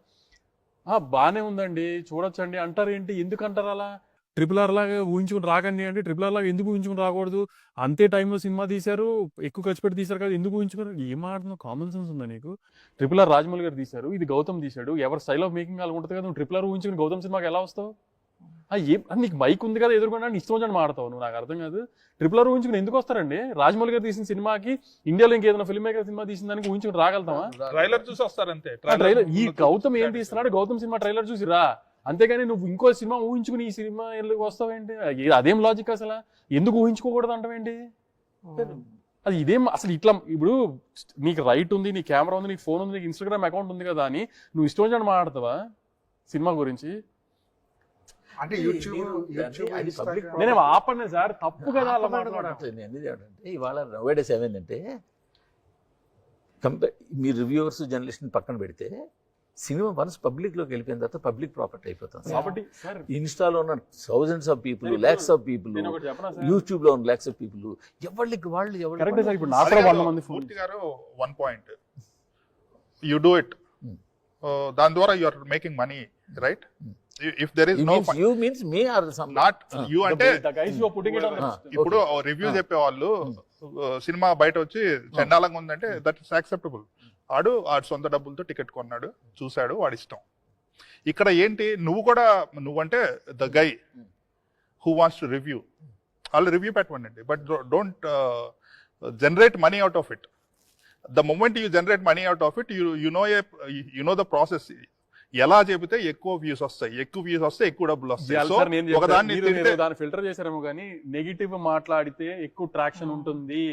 బానే ఉందండి చూడొచ్చండి అంటారు. ఏంటి ఎందుకు అంటారు అలా? RRR లాగా ఊహించుకుని రాకండి అంటే RRR లాగా ఎందుకు ఊహించుకుని రాకూడదు? అంతే టైంలో సినిమా తీశారు, ఎక్కువ ఖర్చు పెట్టి తీశారు కదా, ఎందుకు ఊహించుకున్నారు? ఏం ఆడుతున్నావు, కామన్ సెన్స్ ఉందా నీకు? RRR రాజమౌళి గారు తీశారు, ఇది గౌతమ్ తీశాడు, ఎవరి స్టైల్ ఆఫ్ మేకింగ్ అలా ఉంటుంది కదా, నువ్వు RRR ఊహించుకుని గౌతమ్ సినిమాకి ఎలా వస్తావు? నీకు బైక్ ఉంది కదా ఎదుర్కొన్నా ఇష్టం వచ్చి మాడతావు నువ్వు, నాకు అర్థం కాదు. RRR ఊహించుకుని ఎందుకు వస్తారండి? రాజమౌళి గారు తీసిన సినిమాకి ఇండియాలో ఇంకేదైనా ఫిల్మ్ మేకర్ సినిమా తీసిన దానికి ఊహించుకుని రాగలుగుతామా? ట్రైలర్ చూసి వస్తారంతే. ట్రైలర్ ఈ గౌతమ్ ఏం తీస్తున్నాడు, గౌతమ్ సినిమా ట్రైలర్ చూసి రా, అంతేగాని నువ్వు ఇంకో సినిమా ఊహించుకుని ఈ సినిమా ఎందుకు వస్తావేంటి? అదేం లాజిక్ అసలు? ఎందుకు ఊహించుకోకూడదు అంటావేంటి? అది ఇదేం అసలు? ఇట్లా ఇప్పుడు నీకు రైట్ ఉంది, నీ కెమెరా ఉంది, నీకు ఫోన్ ఉంది, నీకు ఇన్స్టాగ్రామ్ అకౌంట్ ఉంది కదా అని నువ్వు ఇష్టం వచ్చి మాట్లాడతావా సినిమా గురించి? అంటే నేనే ఆపండి సార్, తప్పు కదా అలా మాట్లాడట్లేదు. ఏంటంటే ఇవాళ నవేడేస్ ఏమైందంటే, మీ రివ్యూవర్స్ జర్నలిస్ట్ పక్కన పెడితే సినిమా వన్స్ పబ్లిక్ లోకి వెళ్ళిపోయిన తర్వాత పబ్లిక్ ప్రాపర్టీ అయిపోతుంది. ఇన్స్టాలో ఉన్న thousands of people, lakhs of people, YouTube లో ఉన్న లాక్స్ ఆఫ్ పీపుల్, ఎవరికి వాళ్ళు one point you do it, దాని ద్వారా you are making money, right? If there is no you means me are some not you అంటే ఇప్పుడు రివ్యూ చెప్పేవాళ్ళు సినిమా బయట వచ్చి చండాలంగా ఉందంటే దట్ ఇస్ యాక్సెప్టబుల్. ఆడు సొంత డబ్బులతో టికెట్ కొన్నాడు, చూశాడు, వాడి ఇష్టం. ఇక్కడ ఏంటి, నువ్వంటే the guy who wants to review, వాళ్ళు రివ్యూ పెట్టమండి, but don't generate money out of it. The moment you generate money out of it you know the process. ఎలా చెబితే ఎక్కువ వ్యూస్ వస్తాయి, ఎక్కువ వ్యూస్ వస్తే ఎక్కువ డబ్బులు వస్తాయి. సో ఒకదాన్ని దాన్ని ఫిల్టర్ చేశారేమో కానీ నెగిటివ్ మాట్లాడితే ఎక్కువ ట్రాక్షన్ ఉంటుంది.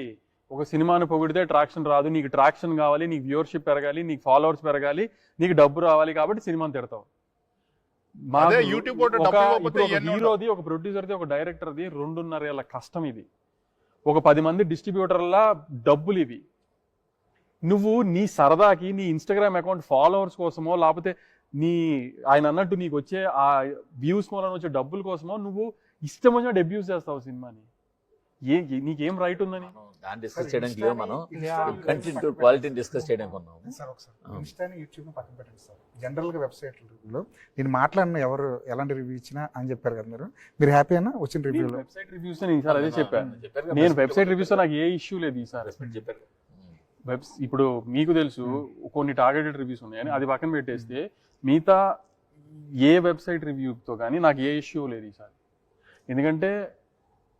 ఒక సినిమాను పొగిడితే ట్రాక్షన్ రాదు. నీకు ట్రాక్షన్ కావాలి, నీకు వ్యూవర్షిప్ పెరగాలి, నీకు ఫాలోవర్స్ పెరగాలి, నీకు డబ్బు రావాలి కాబట్టి సినిమాని తిడతావు. యూట్యూబ్ హీరోది, ఒక ప్రొడ్యూసర్ది, ఒక డైరెక్టర్ది 2.5 ఏళ్ల కష్టం ఇది. ఒక 10 మంది డిస్ట్రిబ్యూటర్ల డబ్బులు ఇవి. నువ్వు నీ సరదాకి నీ ఇన్స్టాగ్రామ్ అకౌంట్ ఫాలోవర్స్ కోసమో లేకపోతే ఆయన అన్నట్టు నీకు వచ్చే ఆ వ్యూస్ మూలన వచ్చే డబ్బుల కోసమో నువ్వు ఇష్టం వచ్చినట్టు అబ్యూస్ చేస్తావు సినిమాని. నీకేం రైట్ ఉందని దాన్ని డిస్కస్ చేయడానికి లేవు, మనం కంటెంట్ క్వాలిటీని డిస్కస్ చేయడానికి ఉన్నాము. సార్ ఒకసారి ఇన్స్టాని యూట్యూబ్ని పక్కన పెట్టండి సార్. జనరల్గా వెబ్సైట్లో నేను మాట్లాడిన ఎవరు ఎలాంటి రివ్యూ ఇచ్చినా అని చెప్పారు కదా మీరు హ్యాపీ అయినా వచ్చిన రివ్యూలో? వెబ్సైట్ రివ్యూస్ ఈసారి అదే చెప్పాను. నేను వెబ్సైట్ రివ్యూస్ నాకు ఏ ఇష్యూ లేదు ఈసారి. చెప్పారు ఇప్పుడు మీకు తెలుసు కొన్ని టార్గెటెడ్ రివ్యూస్ ఉన్నాయని, అది పక్కన పెట్టేస్తే మిగతా ఏ వెబ్సైట్ రివ్యూతో కానీ నాకు ఏ ఇష్యూ లేదు ఈసారి. ఎందుకంటే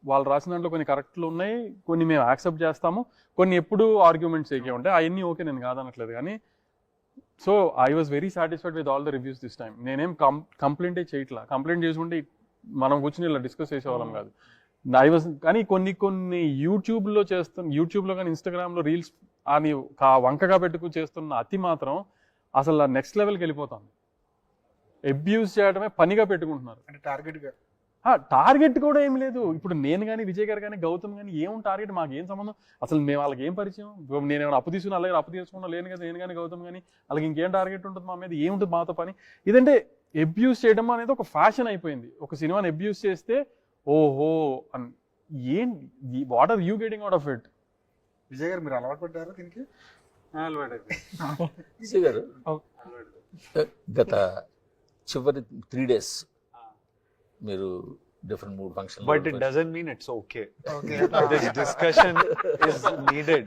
వాళ్ళు రాసిన దాంట్లో కొన్ని కరెక్ట్లు ఉన్నాయి, కొన్ని మేము యాక్సెప్ట్ చేస్తాము, కొన్ని ఎప్పుడు ఆర్గ్యుమెంట్స్ ఏకే ఉంటాయి. అవన్నీ ఓకే, నేను కాదనట్లేదు. కానీ so I was very satisfied with all the reviews this time. నేనేం కంప్లైంటే చేయట్లా. కంప్లైంట్ చేసుకుంటే మనం కూర్చొని ఇలా డిస్కస్ చేసేవాళ్ళం కాదు. కానీ కొన్ని యూట్యూబ్లో కానీ ఇన్స్టాగ్రామ్లో రీల్స్ అని వంకగా పెట్టుకు చేస్తున్న అతి మాత్రం అసలు నెక్స్ట్ లెవెల్కి వెళ్ళిపోతాం. అబ్యూస్ చేయడమే పనిగా పెట్టుకుంటున్నారు. అంటే టార్గెట్గా టార్గెట్ కూడా ఏం లేదు. ఇప్పుడు నేను కానీ విజయ్ గారు కానీ గౌతమ్ కానీ ఏం టార్గెట్, మాకు ఏం సంబంధం అసలు? మేము వాళ్ళకి ఏం పరిచయం? నేను ఏమైనా అప్పు తీసుకుని అలాగే అప్పు తీసుకున్నా లేను కదా నేను కానీ గౌతమ్ కానీ. వాళ్ళకి ఇంకేం టార్గెట్ ఉంటుంది మా మీద? ఏముంటుంది మాతో పని? ఇదంటే అబ్యూస్ చేయడం అనేది ఒక ఫ్యాషన్ అయిపోయింది. ఒక సినిమాని అబ్యూస్ చేస్తే ఓహో what are you getting out of it? Vijay garu మీరు అలవాటు పడ్డారు దీనికి? విజయ్ గారు గత చివరి 3 days మీరు different mood function. But it doesn't mean it's okay. This discussion is needed.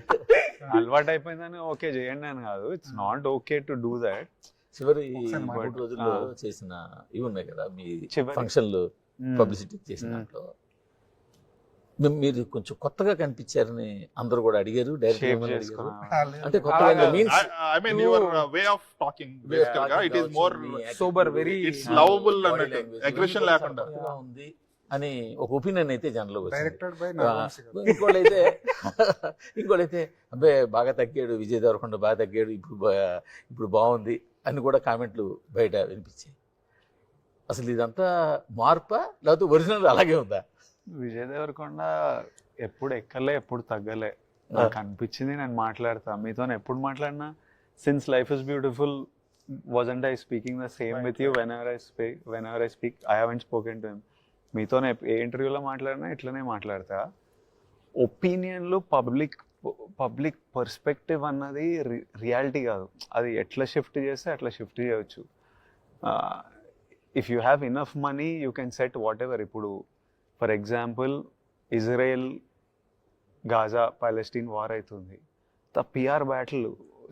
అలవాటు అయిపోయిందని ఓకే చేయండి అని కాదు. It's not okay to do that. చివరి 3 రోజుల్లో చేసిన ఇవి ఉన్నాయి కదా మీ ఫంక్షన్లు పబ్లిసిటీ చేసిన దాంట్లో మీరు కొంచెం కొత్తగా కనిపించారని అందరూ కూడా అడిగారు. డైరెక్ట్ అంటే కొత్తగా means I mean your way of talking బేసికల్ గా it is more sober, very it's lovable అన్నట్టు, అగ్రెషన్ లేకుండా ఉంది అని ఒక ఒపీనియన్ అయితే జనంలో వచ్చింది. డైరెక్టెడ్ బై ఇంకోళ్ళైతే అబ్బాయి బాగా తగ్గాడు, విజయ్ దేవరకొండ బాగా తగ్గాడు, ఇప్పుడు బాగుంది అని కూడా కామెంట్లు బయట వినిపించాయి. అసలు ఇదంతా మార్పా లేకపోతే ఒరిజినల్ అలాగే ఉందా? విజయ్ దేవరకొండ ఎప్పుడు ఎక్కలే, ఎప్పుడు తగ్గలే. నాకు అనిపించింది నేను మాట్లాడతా. మీతో ఎప్పుడు మాట్లాడినా since life is beautiful wasn't I speaking the same with you whenever I speak? I haven't spoken to him. మీతో ఏ ఇంటర్వ్యూలో మాట్లాడినా ఇట్లనే మాట్లాడతా. ఒపీనియన్లు పబ్లిక్ పర్స్పెక్టివ్ అన్నది రియాలిటీ కాదు. అది ఎట్లా షిఫ్ట్ చేస్తే అట్లా షిఫ్ట్ చేయవచ్చు. If you have enough money you can set whatever. ఇప్పుడు for example Israel Gaza Palestine war అవుతుంది. పిఆర్ బ్యాటిల్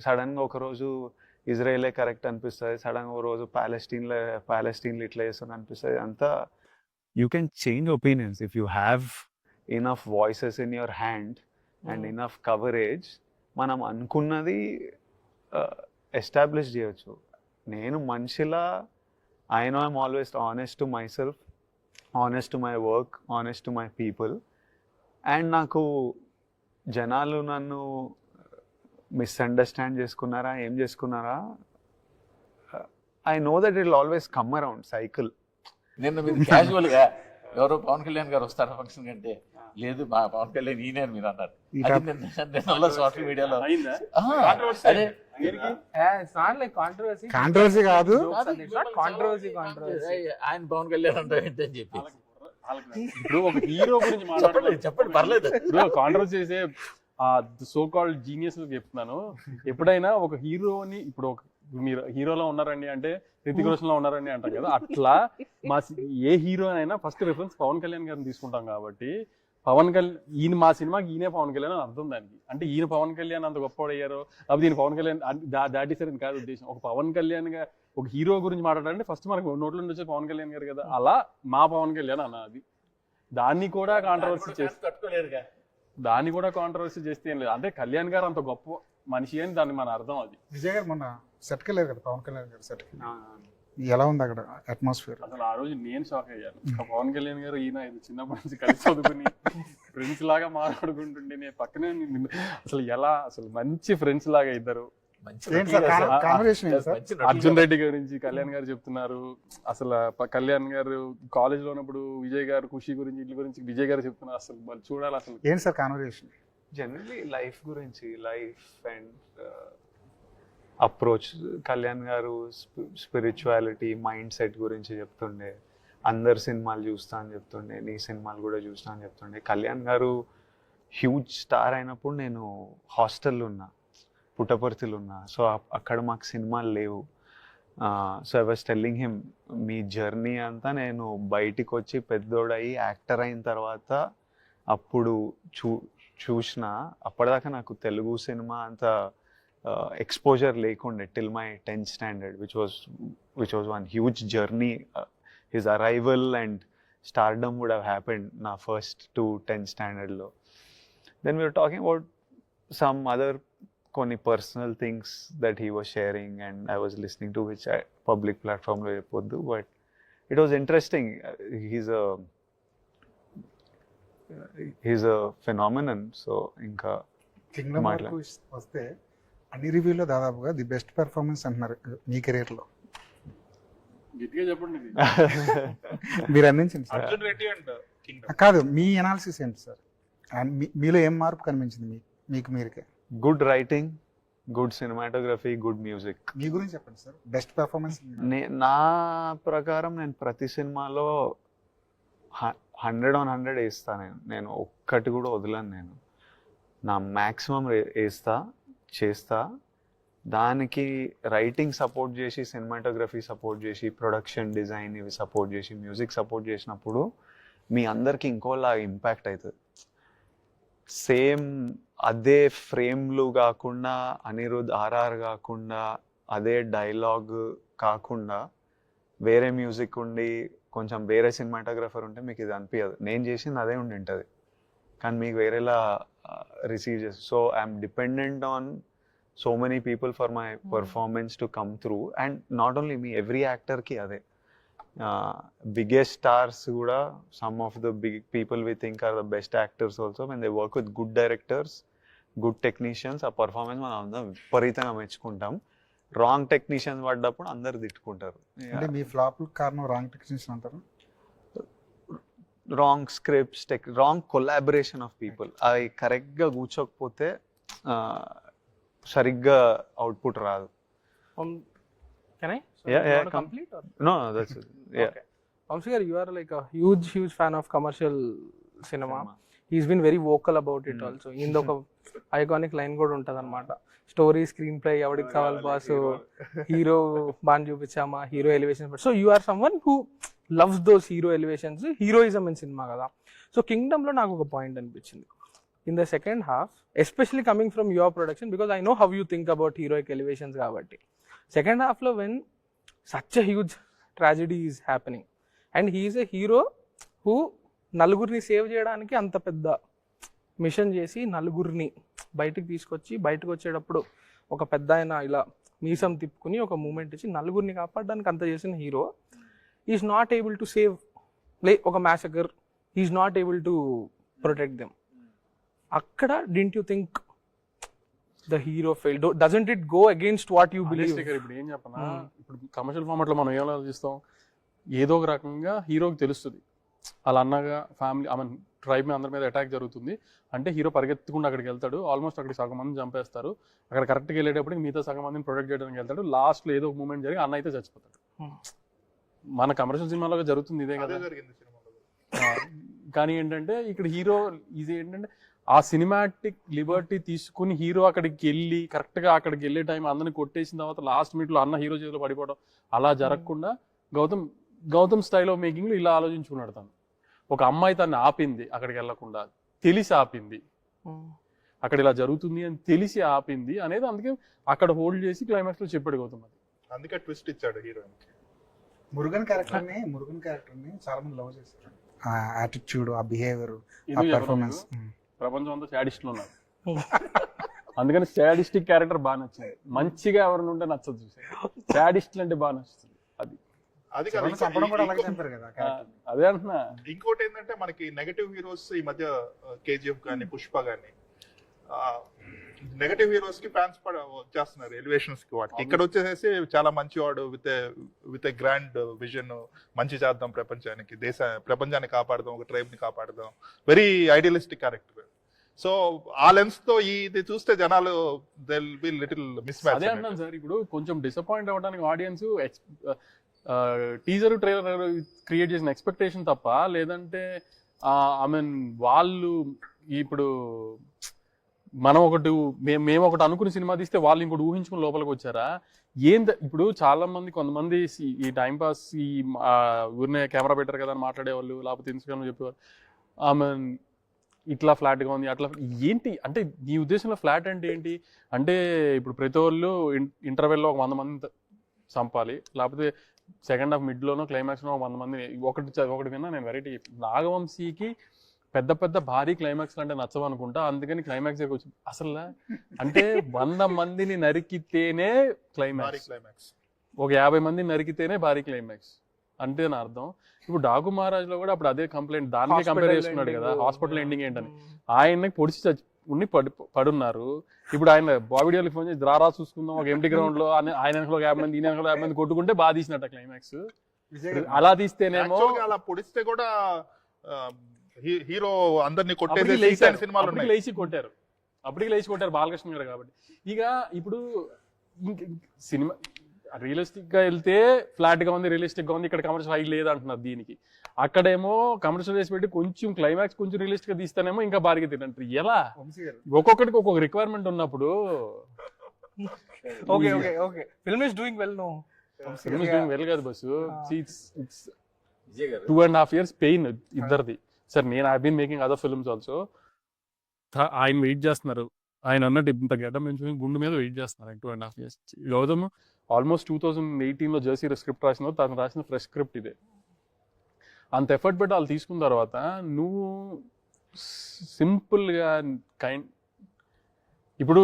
సడన్గా ఒకరోజు ఇజ్రాయెలే కరెక్ట్ అనిపిస్తుంది, సడన్గా ఒక రోజు ప్యాలెస్టీన్లు ఇట్లా చేస్తుంది అనిపిస్తుంది. అంతా you can change opinions if you have enough voices in your hand and enough coverage. మనం అనుకున్నది ఎస్టాబ్లిష్ చేయొచ్చు. నేను మనిషిలా I know I'm always honest to myself, honest to my work, honest to my people. And నాకు జనాలు నన్ను misunderstand చేసుకున్నారా ఏం చేసుకున్నారా, I know that it will always come around cycle. నిన్న మీరు క్యాజువల్గా ఎవరో పవన్ కళ్యాణ్ గారు వస్తారా ఫంక్షన్ కంటే, లేదు మా పవన్ కళ్యాణ్ ఈయనే అని మీరు అన్నారు. సోషల్ మీడియాలో అదే కాంట్రవర్సీ కాదు, ఆయన పవన్ కళ్యాణ్ అంటారు ఏంటని చెప్పి. ఇప్పుడు ఒక హీరో గురించి చెప్పండి పర్లేదు. ఇప్పుడు కాంట్రవర్సీ చేసే సో కాల్డ్ జీనియస్ చెప్తున్నాను. ఎప్పుడైనా ఒక హీరోని ఇప్పుడు మీరు హీరోలో ఉన్నారండి అంటే రితిక్ రోషన్ లో ఉన్నారండి అంటాం కదా, అట్లా ఏ హీరో అయినా ఫస్ట్ రిఫరెన్స్ పవన్ కళ్యాణ్ గారిని తీసుకుంటాం. కాబట్టి ఈయన మా సినిమాకి ఈయనే పవన్ కళ్యాణ్ అని అర్థం దానికి. అంటే ఈయన పవన్ కళ్యాణ్ అంత గొప్పవాడు అయ్యారో లేకపోతే ఈయన పవన్ కళ్యాణ్ దాటి సరే కాదు ఉద్దేశం. ఒక పవన్ కళ్యాణ్ గా ఒక హీరో గురించి మాట్లాడాలంటే ఫస్ట్ మనకు నోట్లో నుంచి వచ్చే పవన్ కళ్యాణ్ గారు కదా, అలా మా పవన్ కళ్యాణ్ అన్న అది. దాన్ని కూడా కాంట్రవర్సీ చేస్తే ఏం లేదు. అంటే కళ్యాణ్ గారు అంత గొప్ప మనిషి అని దాన్ని మన అర్థం అది. విజయ్ గారు మొన్న సెట్కి వెళ్ళారు కదా, పవన్ కళ్యాణ్ గారు సెట్కి, ఎలా ఉంది అక్కడ అట్మాస్ఫియర్? అసలు ఆ రోజు నేను షాక్ అయ్యాను. పవన్ కళ్యాణ్ గారు ఈయన ఇది చిన్నప్పటి నుంచి కలిసి చదువుకుని ఫ్రెండ్స్ లాగా మాట్లాడుకుంటుంటే నేను పక్కనే అసలు ఎలా అసలు మంచి ఫ్రెండ్స్ లాగా ఇద్దరు. ఏంటి సార్ కాన్వర్సేషన్ ఏంటి సార్? అర్జున్ రెడ్డి గురించి కళ్యాణ్ గారు చెప్తున్నారు. అసలు కళ్యాణ్ గారు కాలేజ్ లో ఉన్నప్పుడు విజయ్ గారు ఖుషి గురించి వీటి గురించి విజయ్ గారు చెప్తున్నారు. అసలు వాళ్ళు చూడాలి అసలు. ఏంటి సార్ కాన్వర్సేషన్? జనరలీ లైఫ్ గురించి, లైఫ్ అండ్ అప్రోచ్. కళ్యాణ్ గారు స్పిరిచువాలిటీ, మైండ్ సెట్ గురించి చెప్తుండే. అందరు సినిమాలు చూస్తా అని చెప్తుండే, నీ సినిమాలు కూడా చూస్తా అని చెప్తుండే. కళ్యాణ్ గారు హ్యూజ్ స్టార్ అయినప్పుడు నేను హాస్టల్లో ఉన్నా, పుట్టపర్తిలో ఉన్నా. సో అక్కడ మాకు సినిమాలు లేవు. So I was telling him, me journey అంతా నేను బయటికి వచ్చి పెద్దోడయి యాక్టర్ అయిన తర్వాత అప్పుడు చూసిన. అప్పటిదాకా నాకు తెలుగు సినిమా అంత exposure లేకుండే till my 10th standard, which was one huge journey. His arrival and stardom would have happened na first to 10th standard lo. Then we were talking about some other koni personal things that he was sharing and I was listening to, which public platform lo cheppoddu, but it was interesting. He's a phenomenon. So inka Kingdom వరకు వస్తే అన్ని రివ్యూలో దాదాపుగా the best performance అంటున్నారు మీ కెరీర్లో. గట్టిగా చెప్పండి. మీరు అందించండి sir. Arjun Reddy and Kingdom కాదు, మీ అనాలిసిస్ ఏంటి సార్? అండ్ మీలో ఏం మార్పు కనిపించింది మీకు మీరుకే? Good writing, good cinematography, good music. మీ గురించి చెప్పండి సార్, బెస్ట్ పెర్ఫార్మెన్స్. నా ప్రకారం నేను ప్రతి సినిమాలో 100/100 వేస్తాను. నేను ఒక్కటి కూడా వదలను. నేను నా మ్యాక్సిమం వేస్తా, చేస్తా. దానికి రైటింగ్ సపోర్ట్ చేసి, సినిమాటోగ్రఫీ సపోర్ట్ చేసి, ప్రొడక్షన్ డిజైన్ ఇవి సపోర్ట్ చేసి, మ్యూజిక్ సపోర్ట్ చేసినప్పుడు మీ అందరికి ఇంకోలా ఇంపాక్ట్ అవుతుంది. సేమ్ అదే ఫ్రేమ్లు కాకుండా, అనిరుద్ RR కాకుండా, అదే డైలాగ్ కాకుండా వేరే మ్యూజిక్ ఉండి కొంచెం వేరే సినిమాటోగ్రఫర్ ఉంటే మీకు ఇది అనిపించదు. నేను చేసింది అదే ఉండి ఉంటుంది కానీ మీకు వేరేలా రిసీవ్ చేస్తుంది. So I'm dependent on so many people for my performance to come through. And not only me, every యాక్టర్కి అదే. బిగ్గెస్ట్ స్టార్స్ కూడా, some of the big people we think are the best actors also, when they work with good directors, good technicians, ఆ performance మనం అందరం విపరీతంగా మెచ్చుకుంటాం. Wrong technicians పడ్డప్పుడు అందరు తిట్టుకుంటారు. అంటే మీ ఫ్లాప్ కారణం రాంగ్ టెక్నీషియన్ అంటారు? Wrong scripts, wrong collaboration of people. అవి కరెక్ట్గా కూర్చోకపోతే సరిగ్గా అవుట్పుట్ రాదు. Can I? So Yeah, you yeah, want to complete or? No, that's it. Yeah. Okay. Vamsi garu, you are like a huge fan of commercial cinema. He's been very vocal about it also. In ఒక iconic line కూడా ఉంటుంది అనమాట. Story, screen play ఎవరికి కావాలి boss, hero బాగా చూపించామా, hero elevation. So you are someone who loves those hero elevations, heroism in cinema కదా. So కింగ్డమ్లో నాకు ఒక పాయింట్ అనిపించింది. In the second half, especially coming from your production, because I know how you think about heroic elevations కాబట్టి, second హాఫ్లో when such a huge tragedy is happening and he's a hero who నలుగురిని save చేయడానికి అంత పెద్ద machine చేసి నలుగురిని బయటకు తీసుకొచ్చి, బయటకు వచ్చేటప్పుడు ఒక పెద్ద ఆయన ఇలా మీసం తిప్పుకుని ఒక మూమెంట్ ఇచ్చి నలుగురిని కాపాడడానికి అంత చేసిన hero is not able to save ఒక massacre, is not able to protect them. అక్కడ didn't you think the hero fail? Doesn't it go against what you believe? ఇప్పుడు ఏం చెప్పనా, ఇప్పుడు కమర్షియల్ ఫార్మాట్ లో మనం ఏం ఆలోచిస్తాం, ఏదో ఒక రకంగా హీరోకి తెలుస్తుంది అలా అన్నగా ఫ్యామిలీ ఆమె ట్రైబ్ మీద అందరి మీద అటాక్ జరుగుతుంది అంటే హీరో పరిగెత్తుకుండా అక్కడికి వెళ్తాడు, ఆల్మోస్ట్ అక్కడికి సగం మందిని చంపేస్తారు, అక్కడ కరెక్ట్గా వెళ్ళేటప్పటికి మిగతా సగం మందిని ప్రొటెక్ట్ చేయడానికి వెళ్తాడు, లాస్ట్లో ఏదో ఒక మూమెంట్ జరిగి అన్న అయితే చచ్చిపోతాడు. మన కమర్షియల్ సినిమాలో జరుగుతుంది ఇదే కదా. కానీ ఏంటంటే ఇక్కడ హీరో ఇది ఏంటంటే ఆ సినిమాటిక్ లిబర్టీ తీసుకుని హీరో అక్కడికి వెళ్ళి కరెక్ట్గా అక్కడికి వెళ్ళే టైం అందరిని కొట్టేసిన తర్వాత లాస్ట్ మినిట్లో అన్న హీరో చేతిలో పడిపోవడం అలా జరగకుండా గౌతమ్ స్టైల్ ఆఫ్ మేకింగ్లో ఇలా ఆలోచించుకున్నాడు. తను ఒక అమ్మాయి తను ఆపింది, అక్కడికి వెళ్ళకుండా తెలిసి ఆపింది, అక్కడ ఇలా జరుగుతుంది అని తెలిసి ఆపింది అనేది, అందుకే అక్కడ హోల్డ్ చేసి క్లైమాక్స్ లో చెప్పాడు గౌతమ్. అది అందుకే ట్విస్ట్ ఇచ్చాడు హీరోయిన్. మురుగన్ క్యారెక్టర్ ని చాలా మంది లవ్ చేశారు. ఆ యాటిట్యూడ్, ఆ బిహేవియర్, ఆ పెర్ఫార్మెన్స్. ప్రపంచం అంతా శాడిస్టులు ఉన్నారు అందుకని సాడిస్టిక్ క్యారెక్టర్ బాగా నచ్చింది. మంచిగా ఎవరిని ఉంటే నచ్చదు చూసారు, సాడిస్ట్లు అంటే బాగా నచ్చుతుంది. అది కాదు, చంపడం కూడా అలాగే చంపారు కదా అదే అంటున్నా. ఇంకోటి ఏంటంటే మనకి నెగటివ్ హీరోస్ ఈ మధ్య కేజీఎఫ్ కానీ పుష్ప కానీ నెగటివ్ హీరోస్ కి ఫ్యాన్స్ వచ్చేస్తున్నారు ఎలివేషన్స్ కి వాటికి. ఇక్కడ వచ్చేసేసి చాలా మంచివాడు విత్ ఏ గ్రాండ్ విజన్, మంచి చేద్దాం ప్రపంచానికి, ప్రపంచాన్ని కాపాడదాం, ఒక ట్రైబ్ ని కాపాడదాం, వెరీ ఐడియలిస్టిక్ క్యారెక్టర్. సో ఆ లెన్స్ తో ఇది చూస్తే జనాలు they will be little miss match. అదే అంటున్నాను సార్, ఇప్పుడు కొంచెం డిసప్పాయింట్ అవ్వడానికి ఆడియన్స్ టీజర్ ట్రైలర్ క్రియేట్ చేసిన ఎక్స్పెక్టేషన్ తప్ప, లేదంటే ఐ మీన్ వాళ్ళు ఇప్పుడు మనం మేము ఒకటి అనుకుని సినిమా తీస్తే వాళ్ళు ఇంకోటి ఊహించుకుని లోపలికి వచ్చారా ఇప్పుడు చాలా మంది కొంతమంది ఈ టైం పాస్ ఈ ఊరినే కెమెరా పెట్టారు కదా అని మాట్లాడేవాళ్ళు, లేకపోతే ఇన్స్టాగ్రామ్ చెప్పేవాళ్ళు ఐ మీన్ ఇట్లా ఫ్లాట్గా ఉంది అట్లా. ఏంటి అంటే నీ ఉద్దేశంలో ఫ్లాట్ అంటే ఏంటి అంటే, ఇప్పుడు ప్రతి వాళ్ళు ఇంటర్వెల్లో ఒక 100 మంది చంపాలి, లేకపోతే సెకండ్ హాఫ్ మిడ్లోనో క్లైమాక్స్లో 100 మంది. ఒకటి విన్నా నేను వెరైటీ. నాగవంశీకి పెద్ద పెద్ద భారీ క్లైమాక్స్ అంటే నచ్చవు అనుకుంటా, అందుకని క్లైమాక్స్ వచ్చి అసలు అంటే 100 మందిని నరికితేనే క్లైమాక్స్, ఒక 50 మందిని నరికితేనే భారీ క్లైమాక్స్ అంటే నా అర్థం. ఇప్పుడు డాకు మహారాజ్ లో కూడా అప్పుడు అదే కంప్లైంట్, దానికే కంపేర్ చేసుకున్నాడు కదా హాస్పిటల్ ఎండింగ్ ఏంటని. ఆయన్ని పొడిచి పడున్నారు. ఇప్పుడు ఆయన బాబీడియోకి ఫోన్ చేసి రారా చూసుకుందాం ఒక ఎంటీ గ్రౌండ్ లో, ఆయన 50 మంది, ఈయన 50 మంది కొట్టుకుంటే బాగా తీసినట్ట క్లైమాక్స్. అలా తీస్తేనేమో అలా పొడిస్తే కూడా హీరో అందరినీ కొట్టేసి సినిమాలు లేచి కొట్టారు, అప్పటికి లేచి కొట్టారు బాలకృష్ణ గారు. కాబట్టి ఇక ఇప్పుడు సినిమా రియలిస్టిక్ గా వెళ్తే ఫ్లాట్ గా ఉంది, రియలిస్టిక్ గా ఉంది, ఇక్కడ కమర్షియల్ హై లేదు అంటున్నారు. దీనికి అక్కడేమో కమర్షియల్ వేసి పెట్టి కొంచెం క్లైమాక్స్ కొంచెం రియలిస్టిక్ గా తీస్తేనేమో ఇంకా భారీగా తినంటారు. ఎలా ఒక్కొక్కటికి ఒక్కొక్క రిక్వైర్మెంట్ ఉన్నప్పుడు film is doing well. No film is doing well కాదు బస్సు, ఇట్స్ 2.5 years పెయిన్ ఇద్దరిది. సార్ నేను I been making other films also. ఆయన వెయిట్ చేస్తున్నారు, ఆయన అన్నట్టు ఇంత గడ్డ పెంచుకుని గుండు మీద వెయిట్ చేస్తున్నారు 2.5 years. గౌతమ్ ఆల్మోస్ట్ 2018లో జెర్సీ స్క్రిప్ట్ రాసిన, తను రాసిన ఫ్రెష్ స్క్రిప్ట్ ఇదే. అంత ఎఫర్ట్ పెట్టి వాళ్ళు తీసుకున్న తర్వాత నువ్వు సింపుల్గా ఇప్పుడు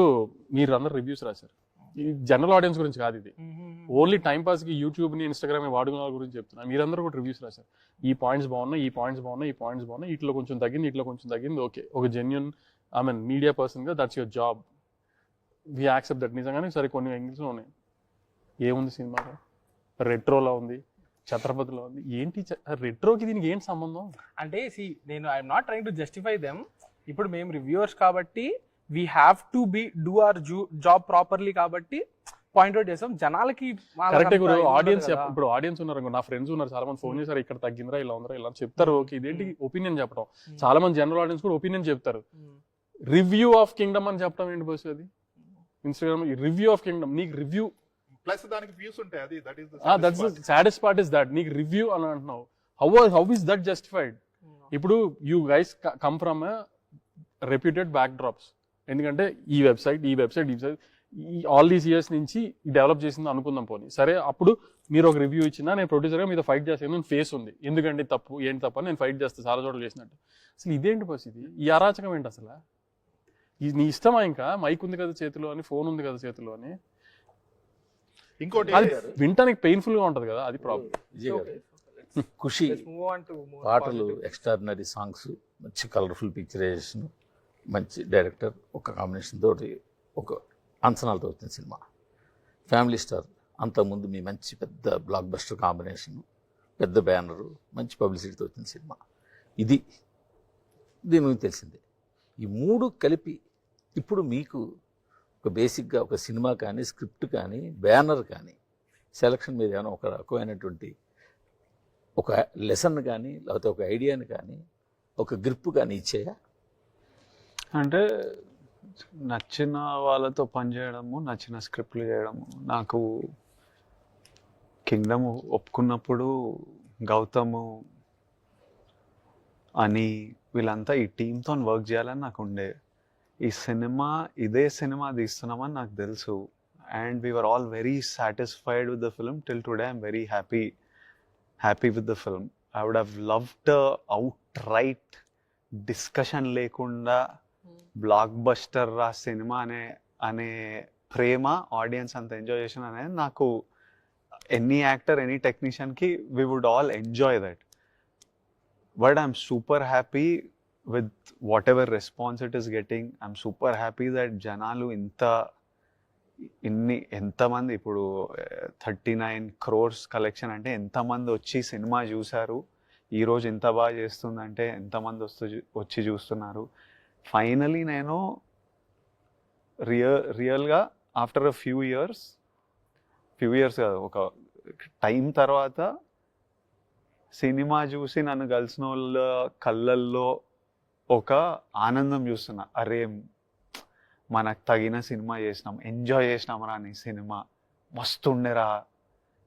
మీరు అందరు రివ్యూస్ రాశారు, ఈ జనరల్ ఆడియన్స్ గురించి కాదు ఇది, ఓన్లీ టైం పాస్కి యూట్యూబ్ని ఇన్స్టాగ్రామ్ వాడుకున్న వాళ్ళ గురించి చెప్తున్నా. మీరందరూ కూడా రివ్యూస్ రాశారు, ఈ పాయింట్స్ బాగున్నాయి, ఈ పాయింట్స్ బాగున్నాయి, ఈ పాయింట్స్ బాగున్నాయి, ఇట్లా కొంచెం తగ్గింది, ఇట్లా కొంచెం తగ్గింది. ఓకే, ఒక జెన్యున్ ఐ మీన్ మీడియా పర్సన్గా that's your job, we accept that. నిజంగానే సరే కొన్ని యాంగిల్స్లో ఉన్నాయి. ఏముంది సినిమాలో, రెట్రోలో ఉంది, ఛత్రపతిలో ఉంది, ఏంటి రెట్రోకి దీనికి ఏంటి సంబంధం అంటే నేను I'm not trying to justify them. ఇప్పుడు మేము రివ్యూవర్స్ కాబట్టి we have to do our job properly కాబట్టి పాయింట్ అవుట్ చేసాం. జనాలకి కరెక్ట్. ఆడియన్స్ ఇప్పుడు ఆడియన్స్ ఉన్నారు, నా ఫ్రెండ్స్ ఉన్నారు, చాలా మంది ఫోన్ చేశారు, ఇక్కడ తగ్గిందిరా, ఇలా ఉందిరా, ఇలా చెప్తారు. ఓకే, ఇదేంటి ఒపీనియన్ చెప్పడం. చాలా మంది జనరల్ ఆడియన్స్ కూడా ఒపీనియన్ చెప్తారు. రివ్యూ ఆఫ్ కింగ్డమ్ అని చెప్పడం ఏంటి బస్? అది ఇన్స్టాగ్రామ్ రివ్యూ ఆఫ్ కింగ్డమ్, నీకు రివ్యూ ప్లస్ దానికి వ్యూస్ ఉంటాయి. అది that's the saddest part is that నీకు రివ్యూ అని అంటున్నావు. How is that justified? ఇప్పుడు you guys come from reputed backdrops. ఎందుకంటే ఈ వెబ్సైట్ ఆల్ దీస్ ఇయర్స్ నుంచి డెవలప్ చేసింది అనుకుందాం పోనీ. సరే, అప్పుడు మీరు ఒక రివ్యూ ఇచ్చినా నేను ప్రొడ్యూసర్గా మీతో ఫైట్ చేస్తాను, నేను ఫేస్ ఉంది, ఎందుకంటే తప్పు ఏంటి తప్ప నేను ఫైట్ చేస్తాను చాలా చోట్ల చేసినట్టు. అసలు ఇదేంటి పరిస్థితి? ఈ అరాచకం ఏంటి అసలు? నీ ఇష్టమా? ఇంకా మైక్ ఉంది కదా చేతిలో అని, ఫోన్ ఉంది కదా చేతిలో అని, ఇంకోటి వింటానికి పెయిన్ఫుల్ గా ఉంటది కదా, అది ప్రాబ్లం. ఖుషి పాటలు, ఎక్స్ట్రాడినరీ సాంగ్స్, మంచి కలర్ఫుల్ పిక్చరైజేషన్, మంచి డైరెక్టర్, ఒక కాంబినేషన్ తోటి ఒక అంచనాలతో వచ్చిన సినిమా. ఫ్యామిలీ స్టార్, అంతకుముందు మీ మంచి పెద్ద బ్లాక్ బస్టర్ కాంబినేషన్, పెద్ద బ్యానరు, మంచి పబ్లిసిటీతో వచ్చిన సినిమా. దీని గురించి తెలిసిందే. ఈ మూడు కలిపి ఇప్పుడు మీకు ఒక బేసిక్గా ఒక సినిమా కానీ, స్క్రిప్ట్ కానీ, బ్యానర్ కానీ, సెలక్షన్ మీద ఏమైనా ఒక రకమైనటువంటి ఒక లెసన్ కానీ, లేకపోతే ఒక ఐడియాని కానీ, ఒక గ్రిప్ కానీ ఇచ్చేయా? అంటే నచ్చిన వాళ్ళతో పనిచేయడము, నచ్చిన స్క్రిప్ట్లు చేయడము. నాకు కింగ్డమ్ ఒప్పుకున్నప్పుడు గౌతమ్ అని వీళ్ళంతా ఈ టీంతో వర్క్ చేయాలని నాకు ఉండే. ఇదే సినిమా తీస్తున్నామని నాకు తెలుసు. And we were all very satisfied with the film. Till today I'm very happy with the film. I would have loved outright discussion లేకుండా బ్లాక్ బస్టర్ రా సినిమా అనే అనే ప్రేమ, ఆడియన్స్ అంత ఎంజాయ్ చేసిన అనేది నాకు ఎనీ యాక్టర్, ఎనీ టెక్నీషియన్కి we would all enjoy that. But I'm super happy with whatever response it is getting. I'm super happy that జనాలు ఎంతమంది ఇప్పుడు 39 crores కలెక్షన్ అంటే ఎంతమంది వచ్చి సినిమా చూశారు, ఈరోజు ఎంత బాగా చేస్తుందంటే ఎంతమంది వచ్చి చూస్తున్నారు. ఫైనలీ నేను రియల్గా ఆఫ్టర్ అ ఫ్యూ ఇయర్స్ కాదు, ఒక టైం తర్వాత సినిమా చూసి నన్ను కలిసిన వాళ్ళ కళ్ళల్లో ఒక ఆనందం చూస్తున్నా. అరే మనకు తగిన సినిమా చేసినాం, ఎంజాయ్ చేసినామరా నీ సినిమా, మస్తు ఉండేరా,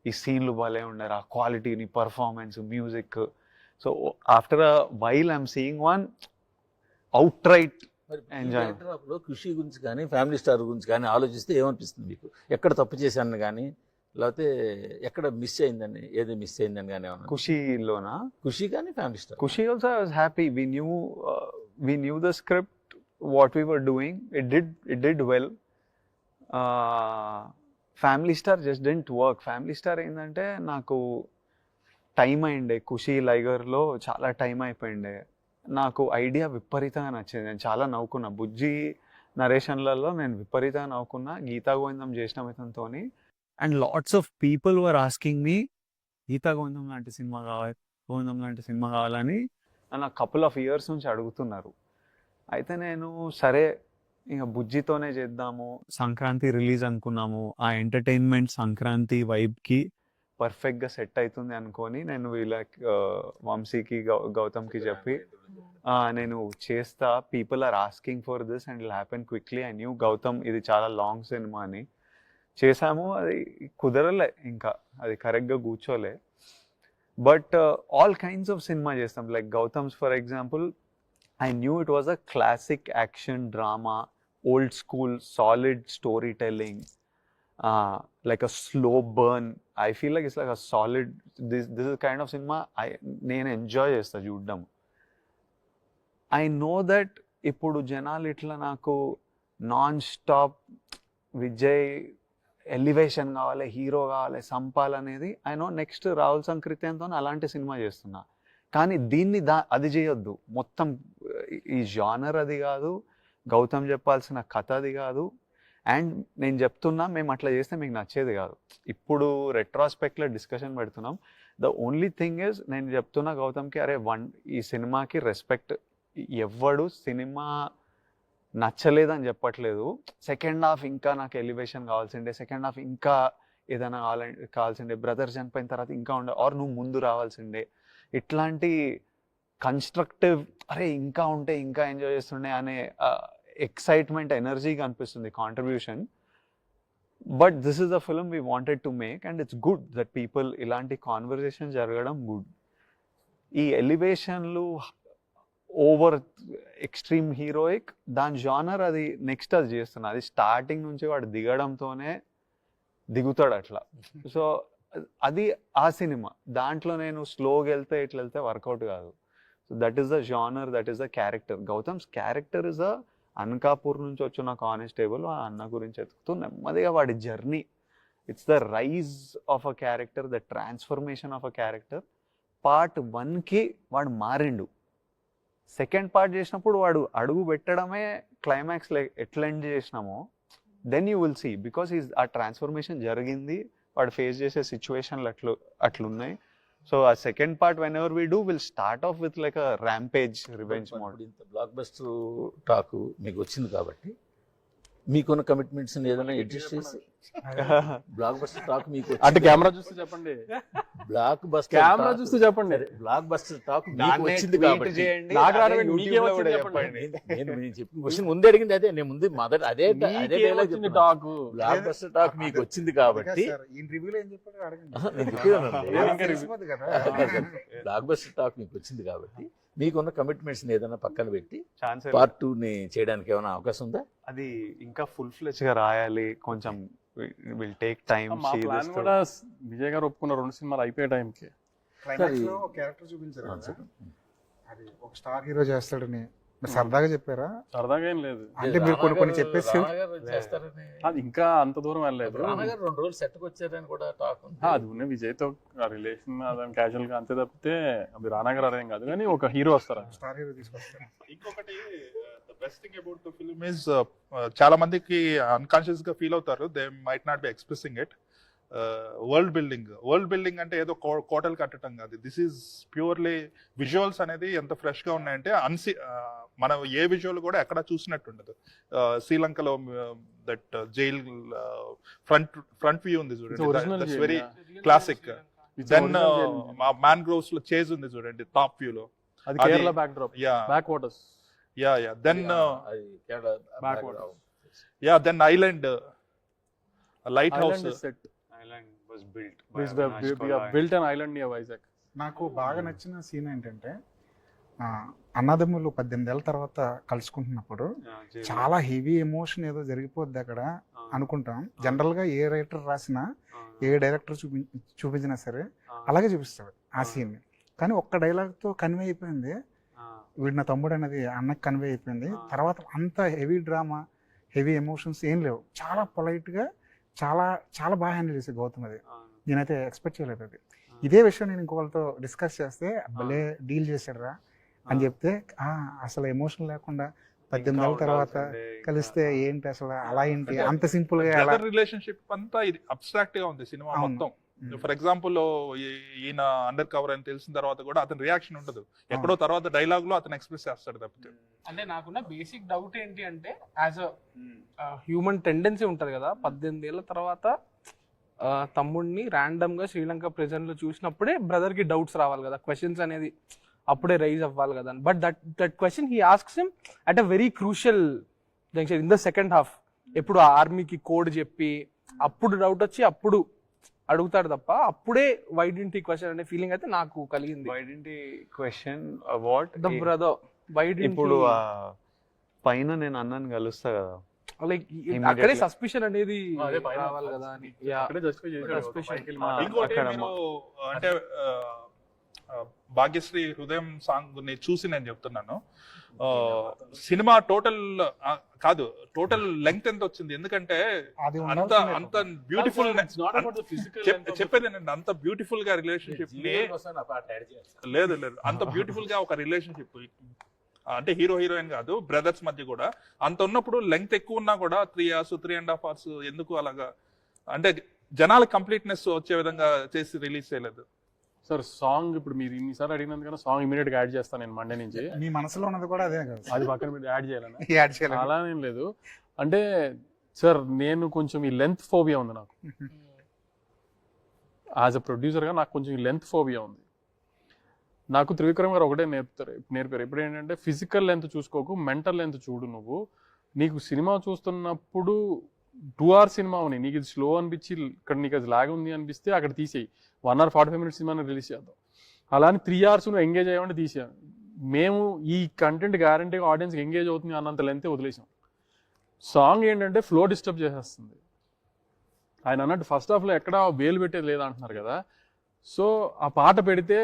ఈ సీన్లు భలే ఉండేరా, క్వాలిటీని, performance, music. So after a while I'm seeing one outright enjoy. Kushi గురించి కానీ ఫ్యామిలీ స్టార్ గురించి కానీ ఆలోచిస్తే ఏమనిపిస్తుంది మీకు? ఎక్కడ తప్పు చేశాను కానీ, లేకపోతే ఎక్కడ మిస్ అయిందని, ఏది మిస్ అయిందని కానీ ఏమన్నా? ఖుషీలోనా? ఖుషి కానీ family star. Kushi also I was happy. We knew the script, what we were doing. It did well. Family Star just didn't work. Family Star ఏంటంటే నాకు టైం అయిండే, ఖుషి లైగర్లో చాలా టైం అయిపోయిండే. నాకు ఐడియా విపరీతంగా నచ్చింది, నేను చాలా నవ్వుకున్నా. బుజ్జి నరేషన్లలో నేను విపరీతంగా నవ్వుకున్నా. గీతా గోవిందం చేసిన మితంతో. And lots of people were asking me Geetha Govindam లాంటి సినిమా కావాలని నాకు కపుల్ ఆఫ్ ఇయర్స్ నుంచి అడుగుతున్నారు. అయితే నేను సరే ఇంకా బుజ్జితోనే చేద్దాము. సంక్రాంతి రిలీజ్ అనుకున్నాము, ఆ ఎంటర్టైన్మెంట్ సంక్రాంతి వైబ్కి పర్ఫెక్ట్గా సెట్ అవుతుంది అనుకొని నేను వీళ్ళకి వంశీకి గౌతమ్కి చెప్పి నేను చేస్తా, people are asking for this and it'll happen quickly. I knew Gautam ఇది చాలా లాంగ్ సినిమా అని. చేసాము, అది కుదరలే, ఇంకా అది కరెక్ట్గా కూర్చోలే. But all kinds of cinema చేస్తాం. Like Gautam's for example, I knew it was a classic action drama, old school solid storytelling, like a slow burn. I feel like it's like a solid, this is kind of cinema నేను enjoy చేస్తా చూడడం. I know that ఇప్పుడు జనాలు ఇట్లా నాకు non stop Vijay elevation కావాలి, hero కావాలి, సంపాలనేది. I know next Rahul సంకృత్యంతో అలాంటి సినిమా చేస్తున్నా. కానీ దీన్ని అది చేయొద్దు. మొత్తం ఈ జానర్ అది కాదు, గౌతమ్ చెప్పాల్సిన కథ అది కాదు. అండ్ నేను చెప్తున్నా, మేము అట్లా చేస్తే మీకు నచ్చేది కాదు. ఇప్పుడు రెట్రాస్పెక్ట్లో డిస్కషన్ పెడుతున్నాం. ద ఓన్లీ థింగ్ ఇస్, నేను చెప్తున్నా గౌతమ్కి, అరే ఈ సినిమాకి రెస్పెక్ట్. ఎవ్వడు సినిమా నచ్చలేదని చెప్పట్లేదు. సెకండ్ హాఫ్ ఇంకా నాకు ఎలివేషన్ కావాల్సిండే, సెకండ్ హాఫ్ ఇంకా ఏదైనా కావాల్సిండే, బ్రదర్ చనిపోయిన తర్వాత ఇంకా ఉండే, ఆర్ నువ్వు ముందు రావాల్సిండే, ఇట్లాంటి కన్స్ట్రక్టివ్, అరే ఇంకా ఉంటే ఇంకా ఎంజాయ్ చేస్తుండే అనే ఎక్సైట్మెంట్, ఎనర్జీ కనిపిస్తుంది, contribution. But this is the film we wanted to make and it's good that people, ఇలాంటి కాన్వర్జేషన్ జరగడం గుడ్. ఈ ఎలివేషన్లు, ఓవర్ ఎక్స్ట్రీమ్ హీరోయిక్, దాని జానర్ అది నెక్స్ట్ అది చేస్తున్నా. అది స్టార్టింగ్ నుంచి వాడు దిగడంతోనే దిగుతాడు అట్లా. సో అది ఆ సినిమా. దాంట్లో నేను స్లోగా వెళ్తే ఇట్లా వెళ్తే వర్కౌట్ కాదు. So that is the genre, that is the character. Gautam's character is a Anakapur నుంచి వచ్చిన కానిస్టేబుల్, ఆ అన్న గురించి ఎతుకుతూ నెమ్మదిగా వాడి journey. It's the rise of a character, the transformation of a character. Part 1కి వాడు మారిండు. సెకండ్ పార్ట్ చేసినప్పుడు వాడు అడుగు పెట్టడమే క్లైమాక్స్లో ఎట్లా ఎండ్ చేసినామో, then you will see. Because ఆ ట్రాన్స్ఫర్మేషన్ జరిగింది, వాడు ఫేస్ చేసే సిచ్యువేషన్లు అట్లున్నాయి. సో ఆ second part whenever we do will start off with like a rampage revenge mode. ఇంత బ్లాక్ బస్టర్ టాక్ మీకు వచ్చింది కాబట్టి మీకున్న కమిట్మెంట్స్ ఏదైనా అడ్జస్ట్ చేసి బ్లాక్ బస్టర్ టాక్ మీకు అంటే కెమెరా చూస్తూ చెప్పండి, బ్లాక్ బస్టర్ కెమెరా చూస్తూ చెప్పండి. బ్లాక్ బస్టర్ టాక్ మీకు వచ్చింది కాబట్టి నేను చెప్పిన క్వశ్చన్ ముందే అడిగింది అదే. నేను ముందు మొదట అదే dialogue talk, block buster talk మీకు వచ్చింది కాబట్టి బ్లాక్ బస్టర్ టాక్ మీకు వచ్చింది కాబట్టి మీకున్న కమిట్మెంట్స్ ఏదైనా పక్కన పెట్టి పార్ట్ 2ని చేయడానికి ఏమైనా అవకాశం ఉందా? అది ఇంకా ఫుల్ ఫ్లెజ్ గా రాయాలి, కొంచెం విల్ టేక్ టైం. మా ప్లాన్ కూడా విజయ్ గారు ఒప్పుకున్న 2 సినిమాలు అయిపోయే టైంకి క్లైమాక్స్ లో ఒక క్యారెక్టర్ చూపించారు కదా, అది ఒక స్టార్ హీరో చేస్తాడని సరదాగా చెప్పారా? సరదాగా ఏం లేదు, అంటే మీరు కొన్ని కొన్ని చెప్పేసి రానా గారు చేస్తారని, అది ఇంకా అంత దూరం వెళ్ళలేదు. రానా గారు 2 రోజులు సెట్కి వచ్చారని కూడా టాక్ ఉంది. అది ఉన్న విజయ్తో రిలేషన్ అదని క్యాజువల్ గా అంతే తప్పితే అది రానా గారు అదేం కాదు, కానీ ఒక హీరో వస్తారా. స్టార్ హీరో తీసుకొస్తారు. ఇంకొకటి best thing about the film is చాలా మందికి అన్కాన్షియస్ గా ఫీల్ అవుతారు, they might not be expressing it. World building అంటే ఏదో కోటలు కట్టడం కాదు. దిస్ ఈజ్ ప్యూర్లీ విజువల్స్ అనేది ఎంత ఫ్రెష్ గా ఉన్నాయంటే మనం ఏ విజువల్ కూడా ఎక్కడ చూసినట్టు ఉండదు. శ్రీలంకలో దట్ జైల్ ఫ్రంట్ వ్యూ ఉంది చూడండి, that's very classic. Then mangroves లో చేజ్ ఉంది చూడండి టాప్ వ్యూ లో, అది Kerala backdrop, back waters. Then అది Kerala Backward. Then island lighthouse Island was built. built an island near Vizag. నాకు బాగా నచ్చిన సీన్ ఏంటంటే అన్నదమ్ములు 18 ఏళ్ళ తర్వాత కలుసుకుంటున్నప్పుడు చాలా హెవీ ఎమోషన్ ఏదో జరిగిపోద్ది అక్కడ అనుకుంటాం. జనరల్ గా ఏ రైటర్ రాసినా ఏ డైరెక్టర్ చూపించినా సరే అలాగే చూపిస్తాడు ఆ సీన్. కానీ ఒక్క డైలాగ్ తో కన్వే అయిపోయింది, వీడు నా తమ్ముడు అనేది అన్నకి కన్వే అయిపోయింది. తర్వాత అంత హెవీ డ్రామా, హెవీ ఎమోషన్స్ ఏం లేవు. చాలా పొలైట్ గా చాలా చాలా బాగా హ్యాండిల్ చేసే గౌతమ్. అది నేనైతే ఎక్స్పెక్ట్ చేయలేదు. అది ఇదే విషయం నేను ఇంకొకరితో డిస్కస్ చేస్తే భలే డీల్ చేశాడురా అని చెప్తే, అసలు ఎమోషన్ లేకుండా 18 ఏళ్ళ తర్వాత కలిస్తే ఏంటి అసలు అలా ఏంటి అంత సింపుల్ గా రిలేషన్షిప్ అంతా అబ్స్ట్రాక్ట్ గా ఉంది సినిమా మొత్తం. ఫర్ ఎగ్జాంపుల్ ఈయన అండర్ కవర్ అని తెలిసిన తర్వాత కూడా అతని రియాక్షన్ ఉండదు, ఎక్కడో తర్వాత డైలాగ్ లో అతను ఎక్స్ప్రెస్ చేస్తాడు తప్పితే. అంటే నాకున్న బేసిక్ డౌట్ ఏంటి అంటే, యాజ్ అ హ్యూమన్ టెండెన్సీ ఉంటది కదా, 18 ఏళ్ళ తర్వాత తమ్ముడిని ర్యాండమ్ గా శ్రీలంక ప్రెజెంట్ లో చూసినప్పుడే బ్రదర్ కి డౌట్స్ రావాలి కదా, క్వశ్చన్స్ అనేది అప్పుడే రైజ్ అవ్వాలి కదా. But that question he asks him at a very crucial junction in the second half. ఎప్పుడు ఆర్మీకి కోడ్ చెప్పి అప్పుడు డౌట్ వచ్చి అప్పుడు అడుగుతాడు తప్ప అప్పుడే వైడెంటి క్వశ్చన్ అనే ఫీలింగ్ అయితే నాకు కలిగింది. వైడెంటి క్వశ్చన్ వాట్ ద బ్రదర్ వైడెంటి ఇప్పుడు పైన నేను అన్నాను కలుస్తా కదా, లైక్ అక్కడే సస్పిషన్ అనేది రావాలి కదా అని. ఇంకోటి మీరు అంటే భాగ్యశ్రీ హృదయం సాంగ్ ని చూసి నేను చెప్తున్నాను, సినిమా టోటల్ లెంగ్త్ ఎంత వచ్చింది, ఎందుకంటే అంత బ్యూటిఫుల్ చెప్పేది నేను, అంత బ్యూటిఫుల్ గా రిలేషన్షిప్ లేదు అంత బ్యూటిఫుల్ గా ఒక రిలేషన్షిప్ అంటే హీరో హీరోయిన్ కాదు బ్రదర్స్ మధ్య కూడా అంత ఉన్నప్పుడు లెంగ్త్ ఎక్కువ ఉన్నా కూడా 3 hours 3.5 hours ఎందుకు అలాగా అంటే జనాలకు కంప్లీట్నెస్ వచ్చే విధంగా చేసి రిలీజ్ చేయలేదు. సార్ సాంగ్ ఇప్పుడు మీరు ఇన్నిసార్లు అడిగినందుకన్నా సాంగ్ ఇమీడియట్ గా యాడ్ చేస్తాను నేను మండే నుంచి. మీ మనసులో ఉన్నది కూడా అదే కదా, అది పక్కన మీరు యాడ్ చేయాలని యాడ్ చేయాలి అలానేం లేదు. అంటే సార్ నేను కొంచెం ఈ లెంత్ ఫోబియా ఉంది నాకు, యాజ్ అ ప్రొడ్యూసర్గా నాకు కొంచెం ఈ లెంత్ ఫోబియా ఉంది. నాకు త్రివిక్రమ్ గారు ఒకటే నేర్పారు ఇప్పుడు ఏంటంటే ఫిజికల్ లెంత్ చూసుకోకు, మెంటల్ లెంత్ చూడు. నువ్వు నీకు సినిమా చూస్తున్నప్పుడు 2 hours సినిమా ఉంది, నీకు ఇది స్లో అనిపించి ఇక్కడ నీకు అది లాగ్ ఉంది అనిపిస్తే అక్కడ తీసేయి, 1 hour 45 minutes సినిమాని రిలీజ్ చేద్దాం. అలానే 3 hours నువ్వు ఎంగేజ్ అయ్యామంటే తీసాను. మేము ఈ కంటెంట్ గ్యారంటీగా ఆడియన్స్కి ఎంగేజ్ అవుతుంది అన్నంత లెంతే వదిలేసాం. సాంగ్ ఏంటంటే ఫ్లో డిస్టర్బ్ చేసేస్తుంది. ఆయన అన్నట్టు ఫస్ట్ హాఫ్లో ఎక్కడ వేలు పెట్టేది లేదా అంటున్నారు కదా, సో ఆ పాట పెడితే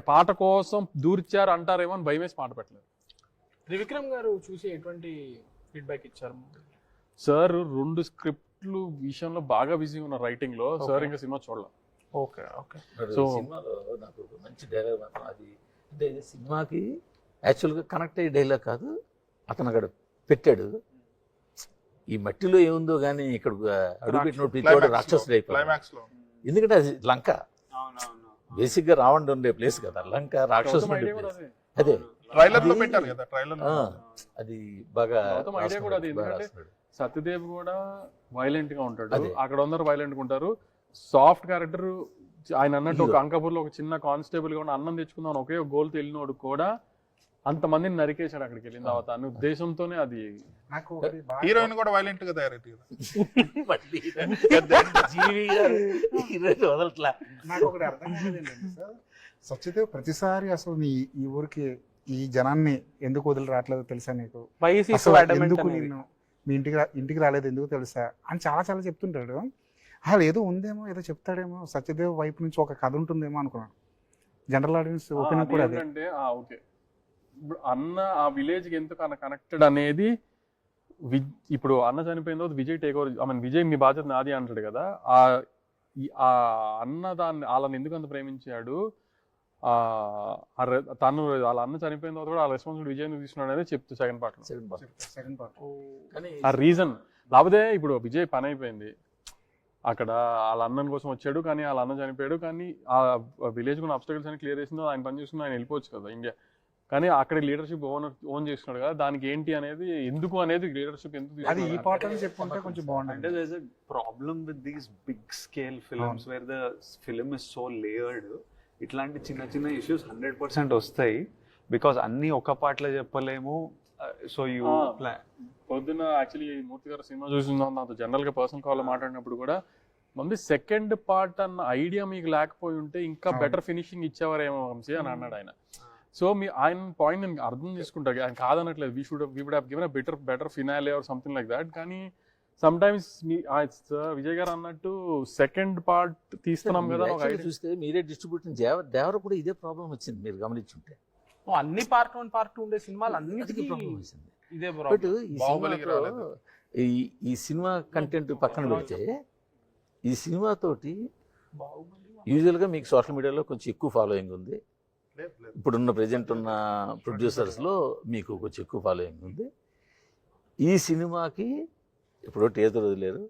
పాట కోసం దూర్చారు అంటారేమో అని భయమేసి పాట పెట్టలేదు. త్రివిక్రమ్ గారు చూసి ఎటువంటి ఫీడ్బ్యాక్ ఇచ్చారు? సార్ 2 స్క్రిప్ట్లు విషయంలో బాగా బిజీ ఉన్న రైటింగ్ లో, సార్ ఇంకా సినిమా చూడలేదు. ఓకే సో సినిమాలో నాకు మంచి డైలాగ్ మాత్రం అది, అంటే సినిమాకి యాక్చువల్గా కనెక్ట్ అయ్యే డైలాగ్ కాదు, అతను అక్కడ పెట్టాడు. ఈ మట్టిలో ఏముందో కానీ ఇక్కడ అడుగుపెట్టినప్పుడు రాక్షసుడు అయిపోయాడు. ఎందుకంటే అది లంక, బేసిక్ గా రావణుడు ఉండే ప్లేస్ కదా లంక, రాక్షసుడు ఉండే ప్లేస్. అదే ట్రైలర్ లో పెట్టారు కదా, ట్రైలర్ అది బాగా ఐడియా కూడా అది. ఎందుకంటే సత్యదేవ్ కూడా వైలెంట్ గా ఉంటాడు, అక్కడ అందరూ వైలెంట్ గా ఉంటారు. సాఫ్ట్ క్యారెక్టర్ ఆయన అన్నట్టు ఒక అంకాపూర్ లో ఒక చిన్న కానిస్టేబుల్ గా ఉన్న అన్నం తెచ్చుకుందాం ఒకే గోల్ తెలియనోడు కూడా అంతమందిని నరికేశాడు అక్కడికి వెళ్ళిన తర్వాత అనే ఉద్దేశంతోనే అది. నాకు హీరోయిన్ కూడా వైలెంట్ గా తయారైంది కదా, నాకు ఒకటి అర్థం కాలేదండి సార్. సత్యదేవ్ ప్రతిసారి అసలు ఈ ఊరికి ఈ జనాన్ని ఎందుకు వదిలి రావట్లేదు తెలుసా నీకు, ఎందుకు నిన్ను మీ ఇంటికి రాలేదు ఎందుకు తెలుసా అని చాలా చాలా చెప్తుంటాడు. అసలు ఏదో ఉందేమో, ఏదో చెప్తాడేమో, సత్యదేవ్ వైపు నుంచి ఒక కథ ఉంటుందేమో అనుకున్నాను. జనరల్ ఆడియన్స్ ఒపీనియన్ కూడా అదే. ఇప్పుడు అన్న ఆ విలేజ్ కి ఎందుకు కనెక్టెడ్ అనేది ఇప్పుడు అన్న చనిపోయిన తర్వాత Vijay take over, I mean Vijay మీ బాధ్యత నాది అంటాడు కదా, ఆ అన్న దాన్ని వాళ్ళని ఎందుకు అంత ప్రేమించాడు, తను వాళ్ళ అన్న చనిపోయిన తర్వాత కూడా ఆ రెస్పాన్సిబిలిటీ విజయ్ తీసుకున్నాడు అనేది చెప్తూ సెకండ్ పార్ట్ కానీ ఆ రీజన్. లేకపోతే ఇప్పుడు విజయ్ పని అయిపోయింది అక్కడ, వాళ్ళ అన్నన్ కోసం వచ్చాడు కానీ వాళ్ళ అన్న చనిపోయాడు, కానీ ఆ విలేజ్ కూడా అబ్స్టకల్స్ అని క్లియర్ చేసిందో ఆయన పని చూసుకుని ఆయన వెళ్ళిపోవచ్చు కదా ఇండియా, కానీ అక్కడ లీడర్షిప్ ఓన్ చేస్తున్నాడు కదా, దానికి ఏంటి అనేది ఎందుకు అనేది లీడర్షిప్ ఎందుకు అది ఈ పార్ట్ అని చెప్పుకుంటే కొంచెం బాగుంటుంది. అంటే there's a problem with these big scale films where the film is so layered. ఇట్లాంటి చిన్న చిన్న ఇష్యూస్ 100% వస్తాయి బికాస్ అన్ని ఒక పార్ట్లో చెప్పలేము. సో యూ పొద్దున్న యాక్చువల్లీ మూర్తి గారు సినిమా చూసిందాం నాతో జనరల్ గా పర్సనల్ కాల్ మాట్లాడినప్పుడు కూడా మంది సెకండ్ పార్ట్ అన్న ఐడియా మీకు లేకపోయి ఉంటే ఇంకా బెటర్ ఫినిషింగ్ ఇచ్చేవారేమో వంశీ అని అన్నాడు ఆయన. సో మీ ఆయన పాయింట్ నేను అర్థం చేసుకుంటారు, ఆయన కాదనట్లేదు, we would have given a better finale or something like that. కానీ సమ్ టైమ్స్ విజయ్ గారు అన్నట్టు సెకండ్ పార్ట్ తీస్తున్నాం కదా చూస్తే మీరే డిస్ట్రిబ్యూషన్ దేవర కూడా ఇదే ప్రాబ్లం వచ్చింది, మీరు గమనించుంటే అన్ని పార్ట్ 1 పార్ట్ 2 ఉండే సినిమాలు అన్నిటికీ ప్రాబ్లం వచ్చింది. ఇదే బట్ ఈ సినిమా కంటెంట్ పక్కన పెడితే ఈ సినిమాతోటి యూజువల్గా మీకు సోషల్ మీడియాలో కొంచెం ఎక్కువ ఫాలోయింగ్ ఉంది, ఇప్పుడున్న ప్రజెంట్ ఉన్న ప్రొడ్యూసర్స్లో మీకు కొంచెం ఎక్కువ ఫాలోయింగ్ ఉంది. ఈ సినిమాకి ఇప్పుడు టీజర్ వదిలేరు,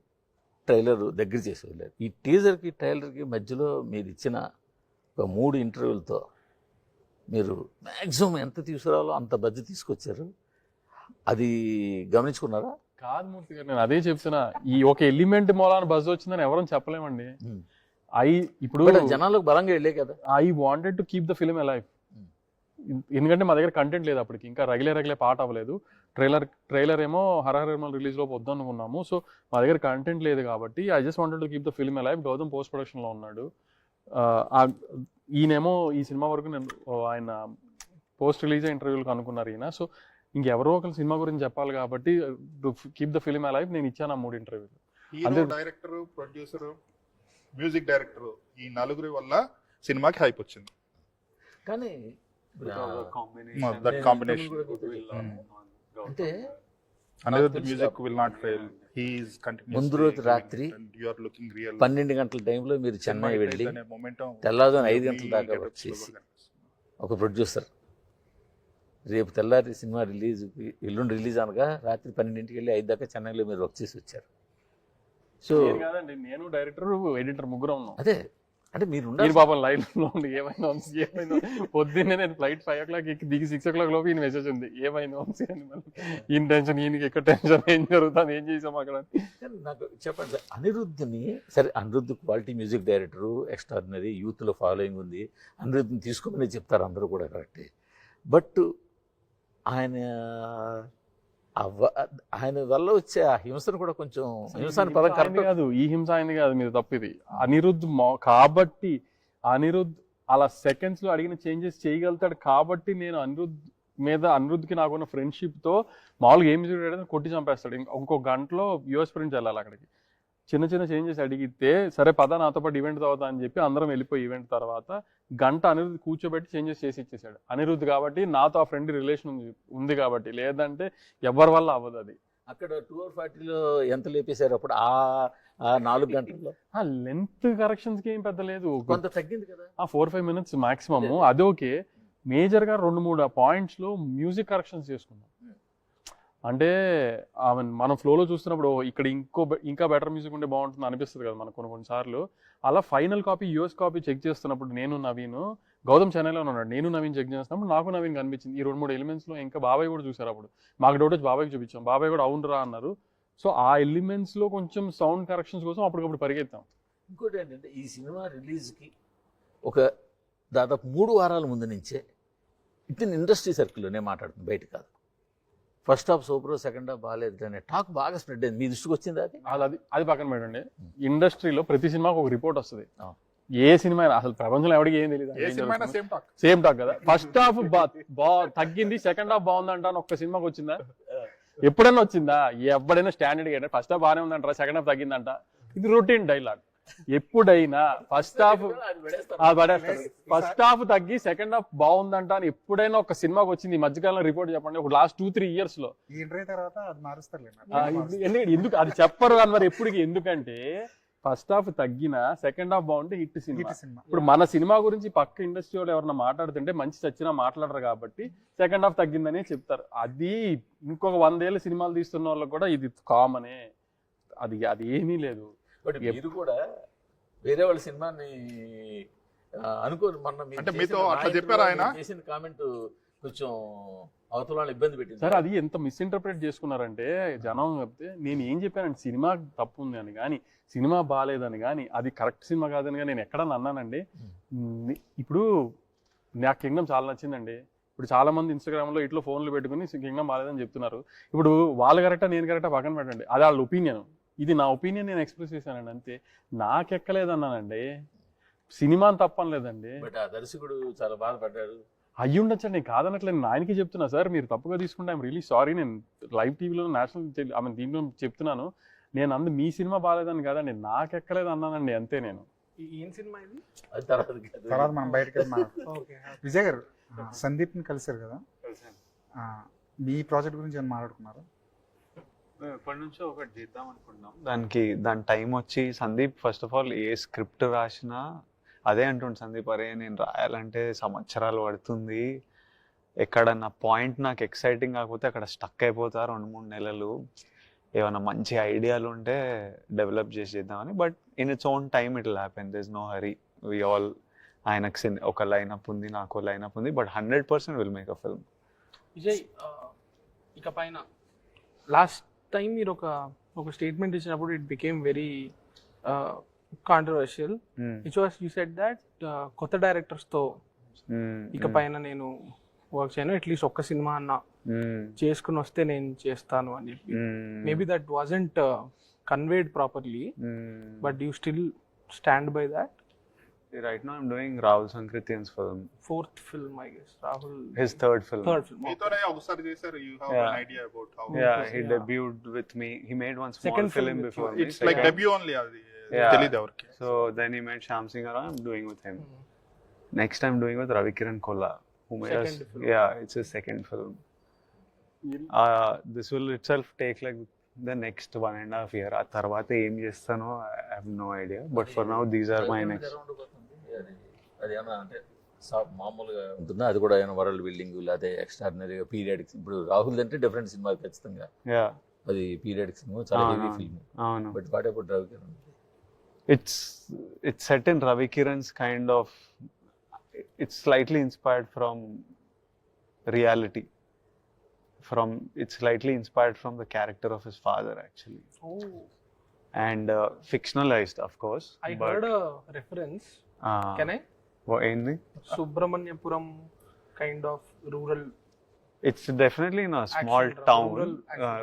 ట్రైలర్ దగ్గర చేసి వదిలేరు. ఈ టీజర్కి ట్రైలర్కి మధ్యలో మీరు ఇచ్చిన ఒక 3 ఇంటర్వ్యూలతో మీరు మ్యాక్సిమం ఎంత తీసుకురావాలో అంత బడ్జెట్ తీసుకొచ్చారు. అది గమనించుకున్నారా? కాదు మూర్తి గారు, నేను అదే చెప్తున్నా, ఈ ఒక ఎలిమెంట్ మూలాన బజ్ వచ్చిందని ఎవరని చెప్పలేమండి. ఇప్పుడు జనాలకు బలంగా వెళ్ళే కదా. I wanted to keep the film alive, ఎందుకంటే మా దగ్గర కంటెంట్ లేదు అప్పటికి, ఇంకా రెగ్యులర్ పాట అవ్వలేదు. ట్రైలర్ ఏమో హరహరమల్ రిలీజ్ లో వద్దాం అనుకున్నాము. సో మా దగ్గర కంటెంట్ లేదు కాబట్టి I just wanted to keep the film alive. Gautam post production లో ఉన్నాడు, ఈయనేమో ఈ సినిమా వరకు నేను ఆయన పోస్ట్ రిలీజ్ ఇంటర్వ్యూలకు అనుకున్నారు ఈయన. సో ఇంకెవరో ఒకరు సినిమా గురించి చెప్పాలి కాబట్టి కీప్ ద ఫిల్మ్ అలైవ్ నేను ఇచ్చాను ఆ 3 ఇంటర్వ్యూలు. Hero, director, producer, music director, ఈ నలుగురి వల్ల సినిమాకి హైప్ వచ్చింది. కానీ దట్ కాంబినేషన్ అంటే Anirudh music will not fail. He is continuously. ముందు రోజు రాత్రి you are looking real. 12 గంటల టైంలో మీరు చెన్నై వెళ్ళి తెల్లారుజామున 5 గంటల దాకా వర్క్ చేసి ఒక ప్రొడ్యూసర్ రేపు తెల్లారి సినిమా ఎల్లుండి రిలీజ్ అనగా రాత్రి 12ంటికి వెళ్ళి 5 దాకా చెన్నైలో మీరు వర్క్ చేసి వచ్చారు. సో కాదండి, నేను డైరెక్టర్, ఎడిటర్ ముగ్గురు ఉన్నాం. అదే అంటే మీరు పాపం లైన్ లో ఉండి ఏమైనా పొద్దున్నే నేను ఫ్లైట్ 5 o'clock ఎక్కి దిగి 6 o'clock లోపు ఈయన మెసేజ్ ఉంది, ఏమైంది వంశీ అని. ఈయన టెన్షన్, ఈయనకి ఎక్కడ టెన్షన్, ఏం జరుగుతుంది, ఏం చేసాం అక్కడ. నాకు చెప్పండి, అనిరుద్ధ్ని సరే, Anirudh quality music director, extraordinary, యూత్లో ఫాలోయింగ్ ఉంది, అనిరుద్ధ్ని తీసుకోమని చెప్తారు అందరూ కూడా కరెక్టే. బట్ ఆయన వల్ల వచ్చే ఆ హింసను కూడా కొంచెం హింసాన్ని పదం కరెక్ట్ కాదు, ఈ హింస అయింది కాదు, మీరు తప్పిది. అనిరుద్ధ్ కాబట్టి అనిరుద్ధ్ అలా సెకండ్స్ లో అడిగిన చేంజెస్ చేయగలుగుతాడు కాబట్టి నేను అనిరుద్ధ్కి నాకున్న ఫ్రెండ్షిప్ తో మామూలుగా ఏం చేయడం కొట్టి చంపేస్తాడు. ఇంకో గంటలో యూఎస్ ప్రింట్ వెళ్ళాలి అక్కడికి. చిన్న చిన్న చేంజెస్ అడిగితే సరే పద నాతో పాటు ఈవెంట్ తర్వాత అని చెప్పి అందరం వెళ్ళిపోయి ఈవెంట్ తర్వాత గంట అనిరుద్ధ్ కూర్చోబెట్టి చేంజెస్ చేసి ఇచ్చేసాడు. అనిరుద్ధ్ కాబట్టి నాతో ఆ ఫ్రెండ్ రిలేషన్ ఉంది కాబట్టి, లేదంటే ఎవరి వల్ల అవ్వదు అది. అక్కడ 2:40లో ఎంత లేపేశారు అప్పుడు ఆ 4 గంటల్లో? లెంత్ కరెక్షన్స్ కి ఏం పెద్ద లేదు, కొంత తగ్గింది కదా, 4-5 minutes మాక్సిమం. అది ఓకే. మేజర్ గా 2-3 పాయింట్స్ లో మ్యూజిక్ కరెక్షన్స్ చేసుకున్నాం. అంటే మనం ఫ్లోలో చూస్తున్నప్పుడు ఇక్కడ ఇంకా బెటర్ మ్యూజిక్ ఉంటే బాగుంటుంది అనిపిస్తుంది కదా మనకు కొన్నిసార్లు. అలా final copy US copy check చేస్తున్నప్పుడు నేను నవీన్, గౌతమ్ చెన్నైలో ఉన్నాడు, నేను నవీన్ చెక్ చేస్తున్నప్పుడు నాకు నవీన్ కనిపించింది ఈ 2-3 ఎలిమెంట్స్ లో. ఇంకా బాబాయ్ కూడా చూసారు అప్పుడు, మాకు డౌట్ వచ్చి బాబాయ్కి చూపించాం, బాబాయ్ కూడా అవునరా అన్నారు. సో ఆ ఎలిమెంట్స్ లో కొంచెం సౌండ్ కరెక్షన్స్ కోసం అప్పటికప్పుడు పరిగెత్తాం. ఇంకోటి ఏంటంటే ఈ సినిమా రిలీజ్కి ఒక దాదాపు 3 వారాల ముందు నుంచే ఇతని ఇండస్ట్రీ సర్కిల్లోనే మాట్లాడుతుంది, బయట కాదు. First half super, second half బాగాలేదు అనే టాక్ బాగా స్ప్రెడ్ అయింది. మీ దృష్టికి వచ్చింది అది పక్కన పెట్టండి. ఇండస్ట్రీలో ప్రతి సినిమాకి ఒక రిపోర్ట్ వస్తుంది, ఏ సినిమా అయినా. అసలు ప్రపంచంలో ఎవరికి ఏం తెలియదు, సేమ్ టాక్ కదా. ఫస్ట్ హాఫ్ తగ్గింది, సెకండ్ హాఫ్ బాగుందంట అని ఒక్క సినిమాకి వచ్చిందా? ఎప్పుడైనా వచ్చిందా? ఎవడైనా స్టాండర్డ్ ఫస్ట్ హాఫ్ బాగానే ఉందంటారా, సెకండ్ హాఫ్ తగ్గిందంట. ఇది రొటీన్ డైలాగ్. ఎప్పుడైనా ఫస్ట్ హాఫ్ ఫస్ట్ హాఫ్ తగ్గి సెకండ్ హాఫ్ బాగుందంట అని ఎప్పుడైనా ఒక సినిమాకి వచ్చింది ఈ మధ్యకాలంలో రిపోర్ట్ చెప్పండి, ఒక లాస్ట్ 2-3 years లో. ఈ ఇంటర్వ్యూ తర్వాత అది మారుస్తారులే. ఎందుకు అది చెప్పరు అని మరి ఎప్పటికి, ఎందుకంటే ఫస్ట్ హాఫ్ తగ్గిన సెకండ్ హాఫ్ బాగుంటే హిట్ సినిమా. ఇప్పుడు మన సినిమా గురించి పక్క ఇండస్ట్రీ వాళ్ళు ఎవరన్నా మాట్లాడుతుంటే మంచి చచ్చినా మాట్లాడరు కాబట్టి సెకండ్ హాఫ్ తగ్గిందనే చెప్తారు. అది ఇంకొక 100 ఏళ్ళ సినిమాలు తీస్తున్న వాళ్ళకి కూడా ఇది కామనే, అది ఏమీ లేదు. బట్ మీరు కూడా వేరే వాళ్ళ సినిమాని అనుకోరు. మొన్న మీరు అంటే మీతో చేసిన అట్లా చెప్పారా ఆయన? మీరు చేసిన కామెంట్ కొంచెం అవతల వాళ్ళు ఇబ్బంది పెట్టింది సార్ అది ఎంత మిస్ఇంటర్ప్రిట్ చేసుకున్నారంటే జనం చెప్తే నేను ఏం చెప్పానంటే సినిమా తప్పు ఉంది అని కానీ, సినిమా బాగాలేదని కానీ, అది కరెక్ట్ సినిమా కాదని కానీ నేను ఎక్కడన్నా అన్నానండి. ఇప్పుడు నాకు కింగ్డమ్ చాలా నచ్చిందండి. ఇప్పుడు చాలా మంది ఇన్స్టాగ్రామ్లో ఇట్లా ఫోన్లు పెట్టుకుని కింగ్డమ్ బాగాలేదని చెప్తున్నారు. ఇప్పుడు వాళ్ళు కరెక్టా నేను కరెక్టా పక్కన పెట్టండి, అది వాళ్ళ ఒపీనియన్. ఇది నా ఒపీనియన్, నేను ఎక్స్ప్రెస్ చేశానండి అంతే. నాకెక్కలేదన్నానండి, సినిమా తప్పనలేదండి. బట్ ఆ దర్శకుడు చాలా బాధపడ్డాడు. అయ్యి ఉండొచ్చండి, నేను కాదనట్లేదు, నేను ఆయనకి చెప్తున్నా సార్ మీరు తప్పుగా తీసుకుంటే ఐమ్ రియలీ సారీ. నేను లైవ్ టీవీలో నేషనల్ దీంట్లో చెప్తున్నాను, నేను మీ సినిమా బాగాలేదని కాదండి, నాకెక్కలేదు అన్నానండి అంతే. నేను ఏం సినిమా ఇది? అది తర్వాత మనం బయటకు వెళ్ళి విజయ్ గారు సందీప్ని కలిసారు కదా, మీ ప్రాజెక్ట్ గురించి ఏమైనా మాట్లాడుకున్నారు? ఎప్పటి నుంచో ఒకటి చేద్దాం అనుకుంటున్నాం. దాని టైం వచ్చి Sandeep first of all a script రాసినా అదే అంటుండు సందీప్, అరే నేను రాయాలంటే సంవత్సరాలు పడుతుంది, ఎక్కడన్నా పాయింట్ నాకు ఎక్సైటింగ్ కాకపోతే అక్కడ స్టక్ అయిపోతా 2-3 నెలలు, ఏమైనా మంచి ఐడియాలు ఉంటే డెవలప్ చేద్దామని. But in its own time it will happen, there is no hurry. We all ఆయనకు ఒక లైనప్ ఉంది, నాకు లైనప్ ఉంది, but 100% will make a film. Vijay, ఇక పైన లాస్ట్ టైం మీరు ఒక స్టేట్మెంట్ ఇచ్చినప్పుడు it became very controversial. It was you said that కొత్త డైరెక్టర్స్ తో ఇక పైన నేను వర్క్ చేయను, అట్లీస్ట్ ఒక్క సినిమా అన్న చేసుకుని వస్తే నేను చేస్తాను అని చెప్పి. Maybe that wasn't conveyed properly, but you still stand by that? Right now I'm doing Rahul Sankrityan's film. 4th film, I guess. Rahul. His third film. మీతోనే ఒకసారి చేశారు. You have an idea about how? Yeah, he debuted with me. He made one small Second film film before It's me. like Second. debut only. అది Yeah. తెలీదు ఎవరికి. So then he made Shyam Singh Arora. I'm doing with him. Next I'm doing with Ravi Kiran Kolla, who made us. Second film. Yeah, it's his second film. This will itself take like the next 1.5 years. ఆ తర్వాత ఏం చేస్తానో I have no idea. But for now these are my next. అది ఏమన్నా అంటే మామూలుగా ఉంటుందా? అది కూడా ఏమైనా వరల్డ్ బిల్డింగ్ లేకపోతే ఎక్స్ట్రాడినరీగా పీరియడిక్? ఇప్పుడు రాహుల్ అంటే డిఫరెంట్ సినిమా ఖచ్చితంగా, Yeah. అది పీరియడిక్ సినిమా, చాలా హెవీ ఫిల్మ్. అవును. But what about Ravi Kiran? It's set in Ravi Kiran's kind of. It's slightly inspired from reality. It's slightly inspired from the character of his father actually. Oh. And fictionalized, of course. I heard a reference. Can I? ఏంది? Subramaniapuram kind of rural. It's definitely in a small Action, town.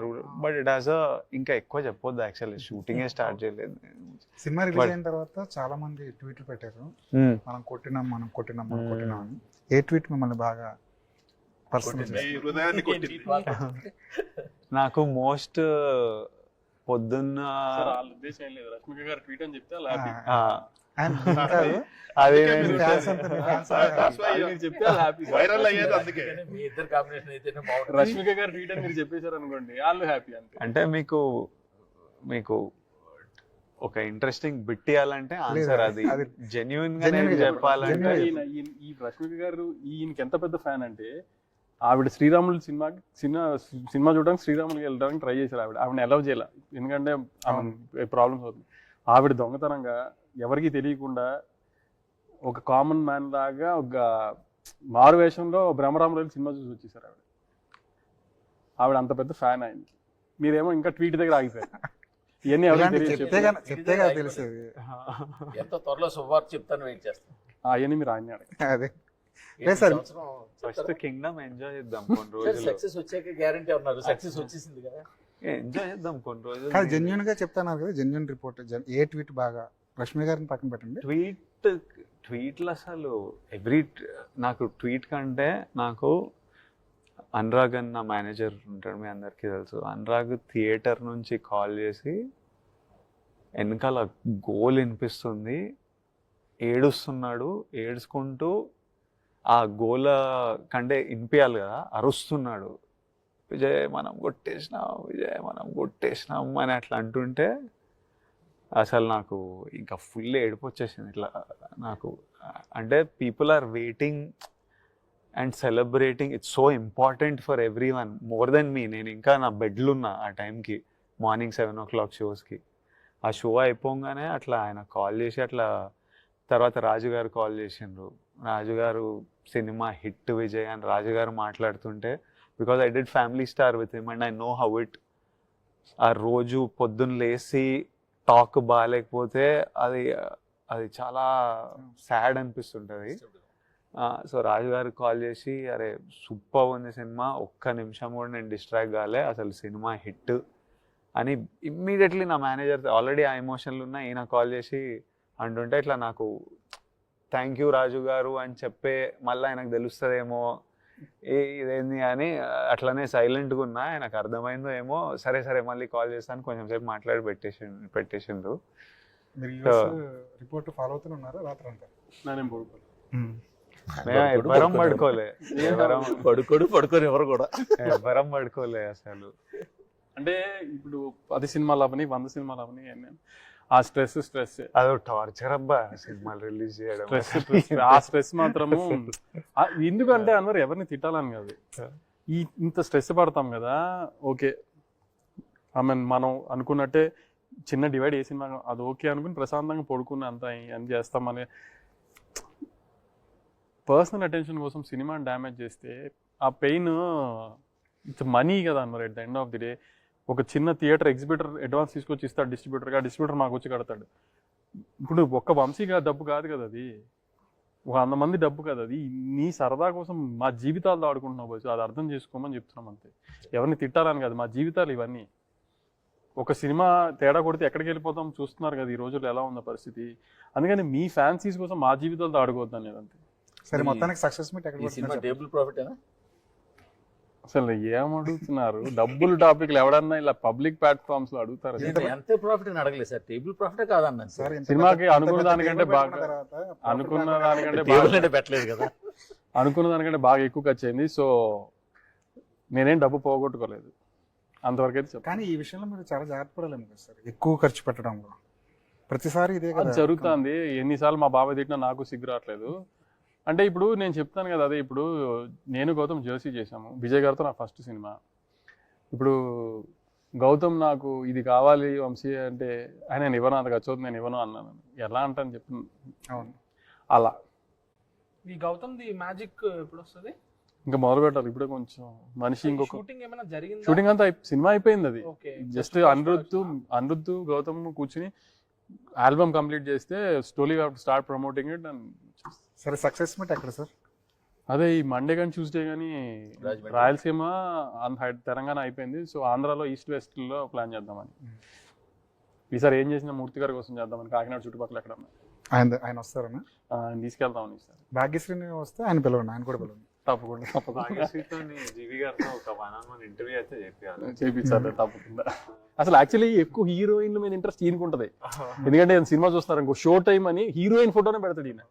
rural. But it has a ఇంకా ఎక్కువ చెప్పొద్దు actually, shooting start చేయలేదు. Cinema release అయిన తర్వాత చాలా మంది ట్వీట్లు పెట్టారు, మనం కొట్టినాం అని. ఏ ట్వీట్ మిమ్మల్ని బాగా పర్సనల్? మీ హృదయాన్ని కొట్టింది. నాకు మోస్ట్ పొద్దున్న వాళ్ళ ఉద్దేశం ఏం లేదు, రష్మిక గారు ట్వీట్ అని చెప్తే అలా happy. అదే చెప్తే అలా హ్యాపీ. వైరల్ అయ్యేది అందుకే. మీ ఇద్దరు కాంబినేషన్ అయితేనే బాగుంటుంది. రష్మిక గారు ట్వీట్ అని మీరు చెప్పేశారు అనుకోండి, వాళ్ళు హ్యాపీ అంతే. అంటే మీకు ఒక ఇంట్రెస్టింగ్ బిట్ ఇవ్వాలంటే ఆన్సర్ అది జెన్యున్ గా చెప్పాలంటే. ఈ రష్మిక గారు ఈయనకి ఎంత పెద్ద ఫ్యాన్ అంటే, ఆవిడ శ్రీరాములు సినిమా చూడడానికి శ్రీరాములకి వెళ్ళడానికి ట్రై చేశారు. ఆవిడని అలౌ చేయాల, ఎందుకంటే ప్రాబ్లమ్స్ అవుతుంది. ఆవిడ దొంగతనంగా ఎవరికి తెలియకుండా ఒక కామన్ మ్యాన్ లాగా ఒక మారు వేషంలో బ్రహ్మరాములు సినిమా చూసి వచ్చేసారు. ఆవిడ అంత పెద్ద ఫ్యాన్ అయింది. మీరేమో ఇంకా ట్వీట్ దగ్గర ఆగిపోయారు. ఇవన్నీ చెప్తే కదా తెలిసేది. ఎంత త్వరలో శుభవార్త చెప్తాను, వెయిట్ చేస్తాను. అవన్నీ మీరు ఆయన అదే సార్. ఫస్ట్ కింగ్డమ్ ఎంజాయ్ చేద్దాం కొన్ని రోజులు. సక్సెస్ వచ్చాక గ్యారంటీ అన్నారు, సక్సెస్ వచ్చేసింది కదా, ఎంజాయ్ చేద్దాం కొన్ని రోజులు. కానీ జెన్యున్ గా చెప్తున్నారు కదా, జెన్యున్ రిపోర్ట్. ఏ ట్వీట్ బాగా? రష్మి గారిని పక్కన పెట్టండి. ట్వీట్లు అసలు నాకు ట్వీట్ కంటే నాకు అనురాగ్ అన్న మేనేజర్ ఉంటాడు, మీ అందరికీ తెలుసు. అనురాగ్ థియేటర్ నుంచి కాల్ చేసి వెనకాల గోల్ వినిపిస్తుంది, ఏడుస్తున్నాడు, ఏడుచుకుంటూ ఆ గోల కంటే వినిపించాలి కదా, అరుస్తున్నాడు, విజయ్ మనం కొట్టేసినాం, విజయ్ మనం కొట్టేసినాం అని అట్లా అంటుంటే అసలు నాకు ఇంకా ఫుల్ ఏడుపు వచ్చేసింది ఇట్లా నాకు. అంటే people are waiting and celebrating, it's so important for everyone more than me. నేను ఇంకా నా బెడ్లు ఉన్నా ఆ టైంకి, మార్నింగ్ 7 o'clock షోస్కి. ఆ షో అయిపోగానే అట్లా ఆయన కాల్ చేసి అట్లా, తర్వాత రాజుగారు కాల్ చేసిండ్రు, రాజుగారు సినిమా హిట్ విజయ్ అని రాజుగారు మాట్లాడుతుంటే, because I did family star with him and I know how it. ఆ రోజు పొద్దున్న లేచి టాక్ బాగాలేకపోతే అది అది చాలా సాడ్ అనిపిస్తుంటుంది. సో రాజుగారికి కాల్ చేసి, అరే సూపర్ ఉంది సినిమా, ఒక్క నిమిషం కూడా నేను డిస్ట్రాక్ట్ కాలే, అసలు సినిమా హిట్ అని ఇమ్మీడియట్లీ నా మేనేజర్, ఆల్రెడీ ఆ ఎమోషన్లు ఉన్నా, ఈయన కాల్ చేసి అంటుంటే ఇట్లా నాకు థ్యాంక్ యూ రాజు గారు అని చెప్పే మళ్ళీ ఆయనకు తెలుస్తుందేమో ఇదేంది అని అట్లనే సైలెంట్గా ఉన్నా. ఆయనకు అర్థమైందో ఏమో, సరే సరే మళ్ళీ కాల్ చేస్తాను, కొంచెం సేపు మాట్లాడి పెట్టేసిండ్రు. రిపోర్ట్ ఫాలో అవుతూనే ఉన్నారా రాత్రి అంతా? నేనేం పడుకోలేదు, ఎవ్వరం పడుకోలే, పడుకోని ఎవరు కూడా ఎవ్వరం పడుకోలే అసలు. అంటే ఇప్పుడు 10 సినిమాలు అవని 100 సినిమాలు అవని ఆ స్ట్రెస్ అదో టార్చర్ అబ్బా సినిమాలు రిలీజ్ చేయడం. ఆ స్ట్రెస్ మాత్రము ఎందుకంటే అందరు ఎవరిని తిట్టాలని కాదు, ఇంత స్ట్రెస్ పడతాం కదా. ఓకే ఐ మీన్ మనం అనుకున్నట్టే చిన్న డివైడ్ ఏ సినిమా అది ఓకే అనుకుని ప్రశాంతంగా పడుకుని అంత అని చేస్తామని పర్సనల్ అటెన్షన్ కోసం సినిమాని డ్యామేజ్ చేస్తే ఆ పెయిన్ ఇట్స్ మనీ కదా అన్నారు. At the end of the day ఒక చిన్న థియేటర్ ఎగ్జిబిటర్ అడ్వాన్స్ తీసుకొచ్చి ఇస్తాడు డిస్ట్రిబ్యూటర్గా, డిస్ట్రిబ్యూటర్ మాకు వచ్చి కడతాడు. ఇప్పుడు ఒక్క వంశీగా డబ్బు కాదు కదా అది, 100 మంది డబ్బు కదా అది, నీ సరదా కోసం మా జీవితాలతో ఆడుకుంటున్నావు బస్సు, అది అర్థం చేసుకోమని చెప్తున్నాం అంతే. ఎవరిని తిట్టాలని కాదు, మా జీవితాలు ఇవన్నీ. ఒక సినిమా తేడా కొడితే ఎక్కడికి వెళ్ళిపోతాం చూస్తున్నారు కదా ఈ రోజుల్లో ఎలా ఉన్న పరిస్థితి. అందుకని మీ ఫ్యాన్సీస్ కోసం మా జీవితాలతో ఆడుకోవద్దాం అనేది అంతే. సరే మొత్తానికి సక్సెస్ మీట్ ఎక్కడ సినిమా టేబుల్ ప్రాఫిట్ అయినా అసలు ఏమడుగుతున్నారు డబ్బులు టాపిక్లు ఎవడన్నా ఇలా పబ్లిక్ ప్లాట్ఫామ్స్ లో అడుగుతారు. ఎంత ప్రాఫిట్ అని అడగలేదు సార్, టేబుల్ ప్రాఫిటే కాదన్నాను సార్. సినిమాకి అనుకున్న దానికంటే బాగా పెట్టలేదు కదా, అనుకున్న దానికంటే బాగా ఎక్కువ ఖర్చు అయింది. సో నేనేం డబ్బు పోగొట్టుకోలేదు అంతవరకు అయితే. కానీ ఈ విషయంలో మీరు చాలా జాగ్రత్త పడాలేమో కదా సార్, ఎక్కువ ఖర్చు పెట్టడంలో. ప్రతిసారి ఇదే కదా జరుగుతుంది. ఎన్నిసార్లు మా బాబాయ్ తిట్టినా నాకు సిగ్గు రావట్లేదు. అంటే ఇప్పుడు నేను చెప్తాను కదా, అదే ఇప్పుడు నేను గౌతమ్ జెర్సీ చేశాము, విజయ్ గారితో నా ఫస్ట్ సినిమా. ఇప్పుడు గౌతమ్ నాకు ఇది కావాలి వంశీ అంటే ఆయన ఇవ్వను, అంత ఖర్చు అవుతుంది నేను ఇవ్వను అన్నాను. ఎలా అంటాను చెప్పి అవును అలా. ఈ గౌతమ్ ది మ్యాజిక్ ఎప్పుడు వస్తుంది? ఇంకా మొదలు పెట్టాలి ఇప్పుడే కొంచెం మనిషి. ఇంకొక షూటింగ్ ఏమైనా జరిగింది? షూటింగ్ అంతా సినిమా అయిపోయింది, అది జస్ట్ అనిరుద్ధ్ గౌతమ్ కూర్చుని ఆల్బమ్ కంప్లీట్ చేస్తే story start promoting it. And సరే సక్సెస్ మీట్ ఎక్కడ సార్? అదే ఈ మండే కానీ ట్యూస్డే కానీ రాయలసీమ తెలంగాణ అయిపోయింది. సో ఆంధ్రాలో ఈస్ట్ వెస్ట్లో ప్లాన్ చేద్దామని. ఈసారి ఏం చేసిన మూర్తి గారి కోసం చేద్దామని, కాకినాడ చుట్టుపక్కల ఎక్కడ ఆయన వస్తారన్నా? తీసుకెళ్తామని. సార్ భాగ్యశ్రీని వస్తే ఆయన పిలవండి, ఆయన కూడా పిలవండి. తప్పకుండా చేయించాలి తప్పకుండా. అసలు యాక్చువల్లీ ఎక్కువ హీరోయిన్ల మీద ఇంట్రెస్ట్ ఈయనకుంటది, ఎందుకంటే సినిమా చూస్తున్నారు ఇంకో షో టైం అని హీరోయిన్ ఫోటోనే పెడతాడు ఈయన.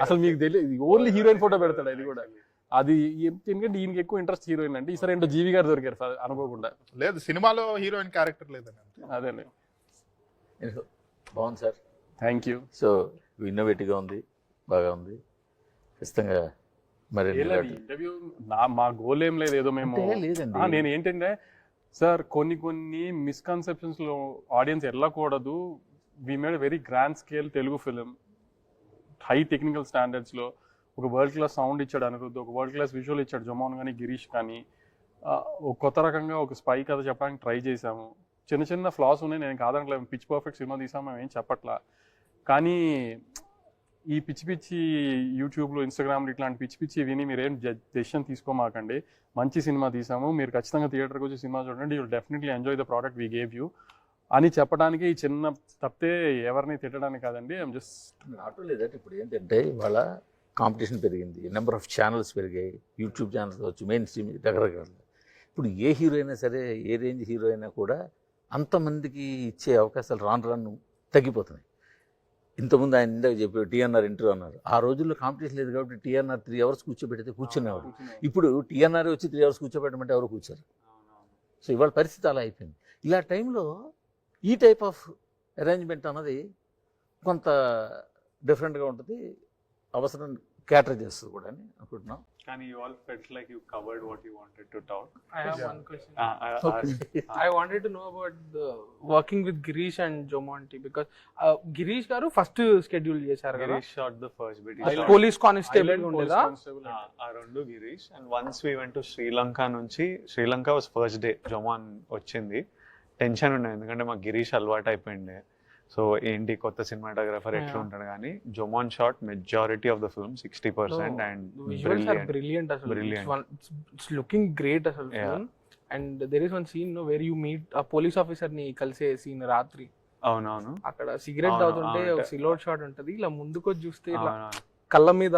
అసలు మీకు తెలియదు, ఓన్లీ హీరోయిన్ ఫోటో పెడతాడు. అది కూడా అది ఎందుకంటే ఈయనకి ఎక్కువ ఇంట్రెస్ట్ హీరోయిన్ అంటే. ఈసారి ఏంటో జీవి గారు దొరికారు అనుకోకుండా. లేదు సినిమాలో హీరోయిన్ క్యారెక్టర్ లేదని. అదే బాగుంది సార్, థ్యాంక్ యూ. సో ఇన్నోవేటివ్గా ఉంది, బాగా ఉంది ఖచ్చితంగా. మరి ఇంటర్వ్యూ మా గోల్ ఏం లేదు, ఏదో మేము లేదండి. నేను ఏంటంటే సార్ కొన్ని మిస్కన్సెప్షన్స్ లో ఆడియన్స్ వెళ్ళకూడదు. We made very grand scale Telugu film, high technical standards లో. ఒక వరల్డ్ క్లాస్ సౌండ్ ఇచ్చాడు అనిరుద్ధ్, ఒక వరల్డ్ క్లాస్ విజువల్ ఇచ్చాడు జమాన్ కానీ గిరీష్ కానీ. ఒక కొత్త రకంగా ఒక స్పై కథ చెప్పడానికి ట్రై చేశాము. చిన్న ఫ్లాస్ ఉన్నాయి, నేను కాదనట్లేదు. పిచ్ పర్ఫెక్ట్ సినిమా తీసాము, మేము ఏం చెప్పట్లా. కానీ ఈ పిచ్చి యూట్యూబ్లో ఇన్స్టాగ్రామ్లో ఇట్లాంటి పిచ్చి విని మీరేం డెసిషన్ తీసుకోమాకండి. మంచి సినిమా తీసాము, మీరు ఖచ్చితంగా థియేటర్కి వచ్చి సినిమా చూడండి, you will definitely enjoy the product we gave you అని చెప్పడానికి ఈ చిన్న తప్పితే ఎవరిని తిట్టడానికి కాదండి. I'm just not only that. ఇప్పుడు ఏంటంటే ఇవాళ కాంపిటీషన్ పెరిగింది, నెంబర్ ఆఫ్ ఛానల్స్ పెరిగాయి, యూట్యూబ్ ఛానల్స్ కావచ్చు, మెయిన్ స్ట్రీమ్ రకరకాల. ఇప్పుడు ఏ హీరో అయినా సరే, ఏ రేంజ్ హీరో అయినా కూడా అంతమందికి ఇచ్చే అవకాశాలు రాను తగ్గిపోతున్నాయి. ఇంతకుముందు ఆయన ఇందాక చెప్పారు టీఎన్ఆర్ ఇంటర్వ్యూ అన్నారు. ఆ రోజుల్లో కాంపిటీషన్ లేదు కాబట్టి టీఎన్ఆర్ 3 hours కూర్చోబెడితే కూర్చునేవాడు. ఇప్పుడు టీఎన్ఆర్ వచ్చి 3 hours కూర్చోబెట్టమంటే ఎవరు కూర్చోరు. సో ఇవాళ పరిస్థితి అలా అయిపోయింది. ఇలా టైంలో ఈ టైప్ ఆఫ్ అరేంజ్మెంట్ అన్నది కొంత డిఫరెంట్గా ఉంటుంది, అవసరం క్యాటర్ చేస్తుంది కూడా అని అనుకుంటున్నాం. కానీ you all felt like you covered what you wanted to talk. I have one question. Okay. I wanted to know about the working with Girish and Jomonti because Girish garu first schedule చేశారు కదా. Girish shot the first bit. Police constable ఉండేదా? ఆ రెండు Girish. And once we went to Sri Lanka నుంచి, Sri Lanka was first day జొమాన్ వచ్చింది. Tension ఉండే ఎందుకంటే మాకు గిరీష్ అలవాటు అయిపోయింది. సో ఏంటి కొత్త సినిమాటోగ్రాఫర్ ఎట్లా ఉంటాడు, కానీ Jomon shot majority of the film 60% and Visuals are brilliant అసలు. Brilliant. It's looking great అసలు. Yeah. And there is one scene where you meet a police officer ని కలిసే సీన్ రాత్రి. అవునవును. అక్కడ సిగరెట్ అవును, తాగుతుంటే అవును. ఒక సిలోట్ షాట్ ఉంటది, ఇలా ముందుకు వచ్చి చూస్తే ఇలా అవును కళ్ళ మీద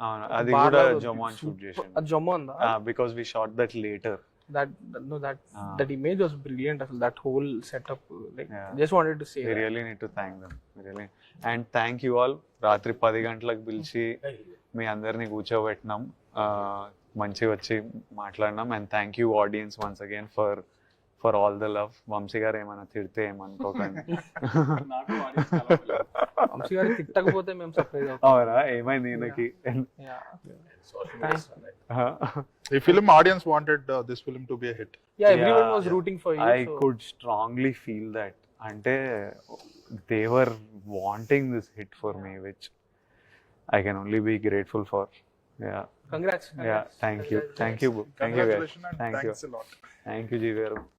అవును, అది bar కూడా లాగా జొమాన్ షూట్ super- చేసింది. అది Jomon because we shot that later. that image was brilliant అసలు. that whole setup, like Yeah. just wanted to say We that. really need to thank them. Really. And thank you all. రాత్రి 10 గంటలకు పిలిచి మీ అందరినీ కూర్చోబెట్టినాం, మంచిగా వచ్చి మాట్లాడినాం. And thank you audience once again for all the love. Vamsi garu ఏమైనా తిడితే ఏమనుకోకండి. వంశీ గారు తిట్టకపోతే మేము సర్ప్రైజ్ అవుతాం. అవునా, ఏమైంది ఈయనకి? ఈ film audience wanted this film to be a hit. Yeah, everyone Yeah, was rooting for you. I could strongly feel that. అంటే they were wanting this hit for me, which I can only be grateful for. Yeah. Congrats. Yeah, thank you. Thank you. Thank you guys. Congratulations and Thank you. thanks a lot. Thank you, G. Veru.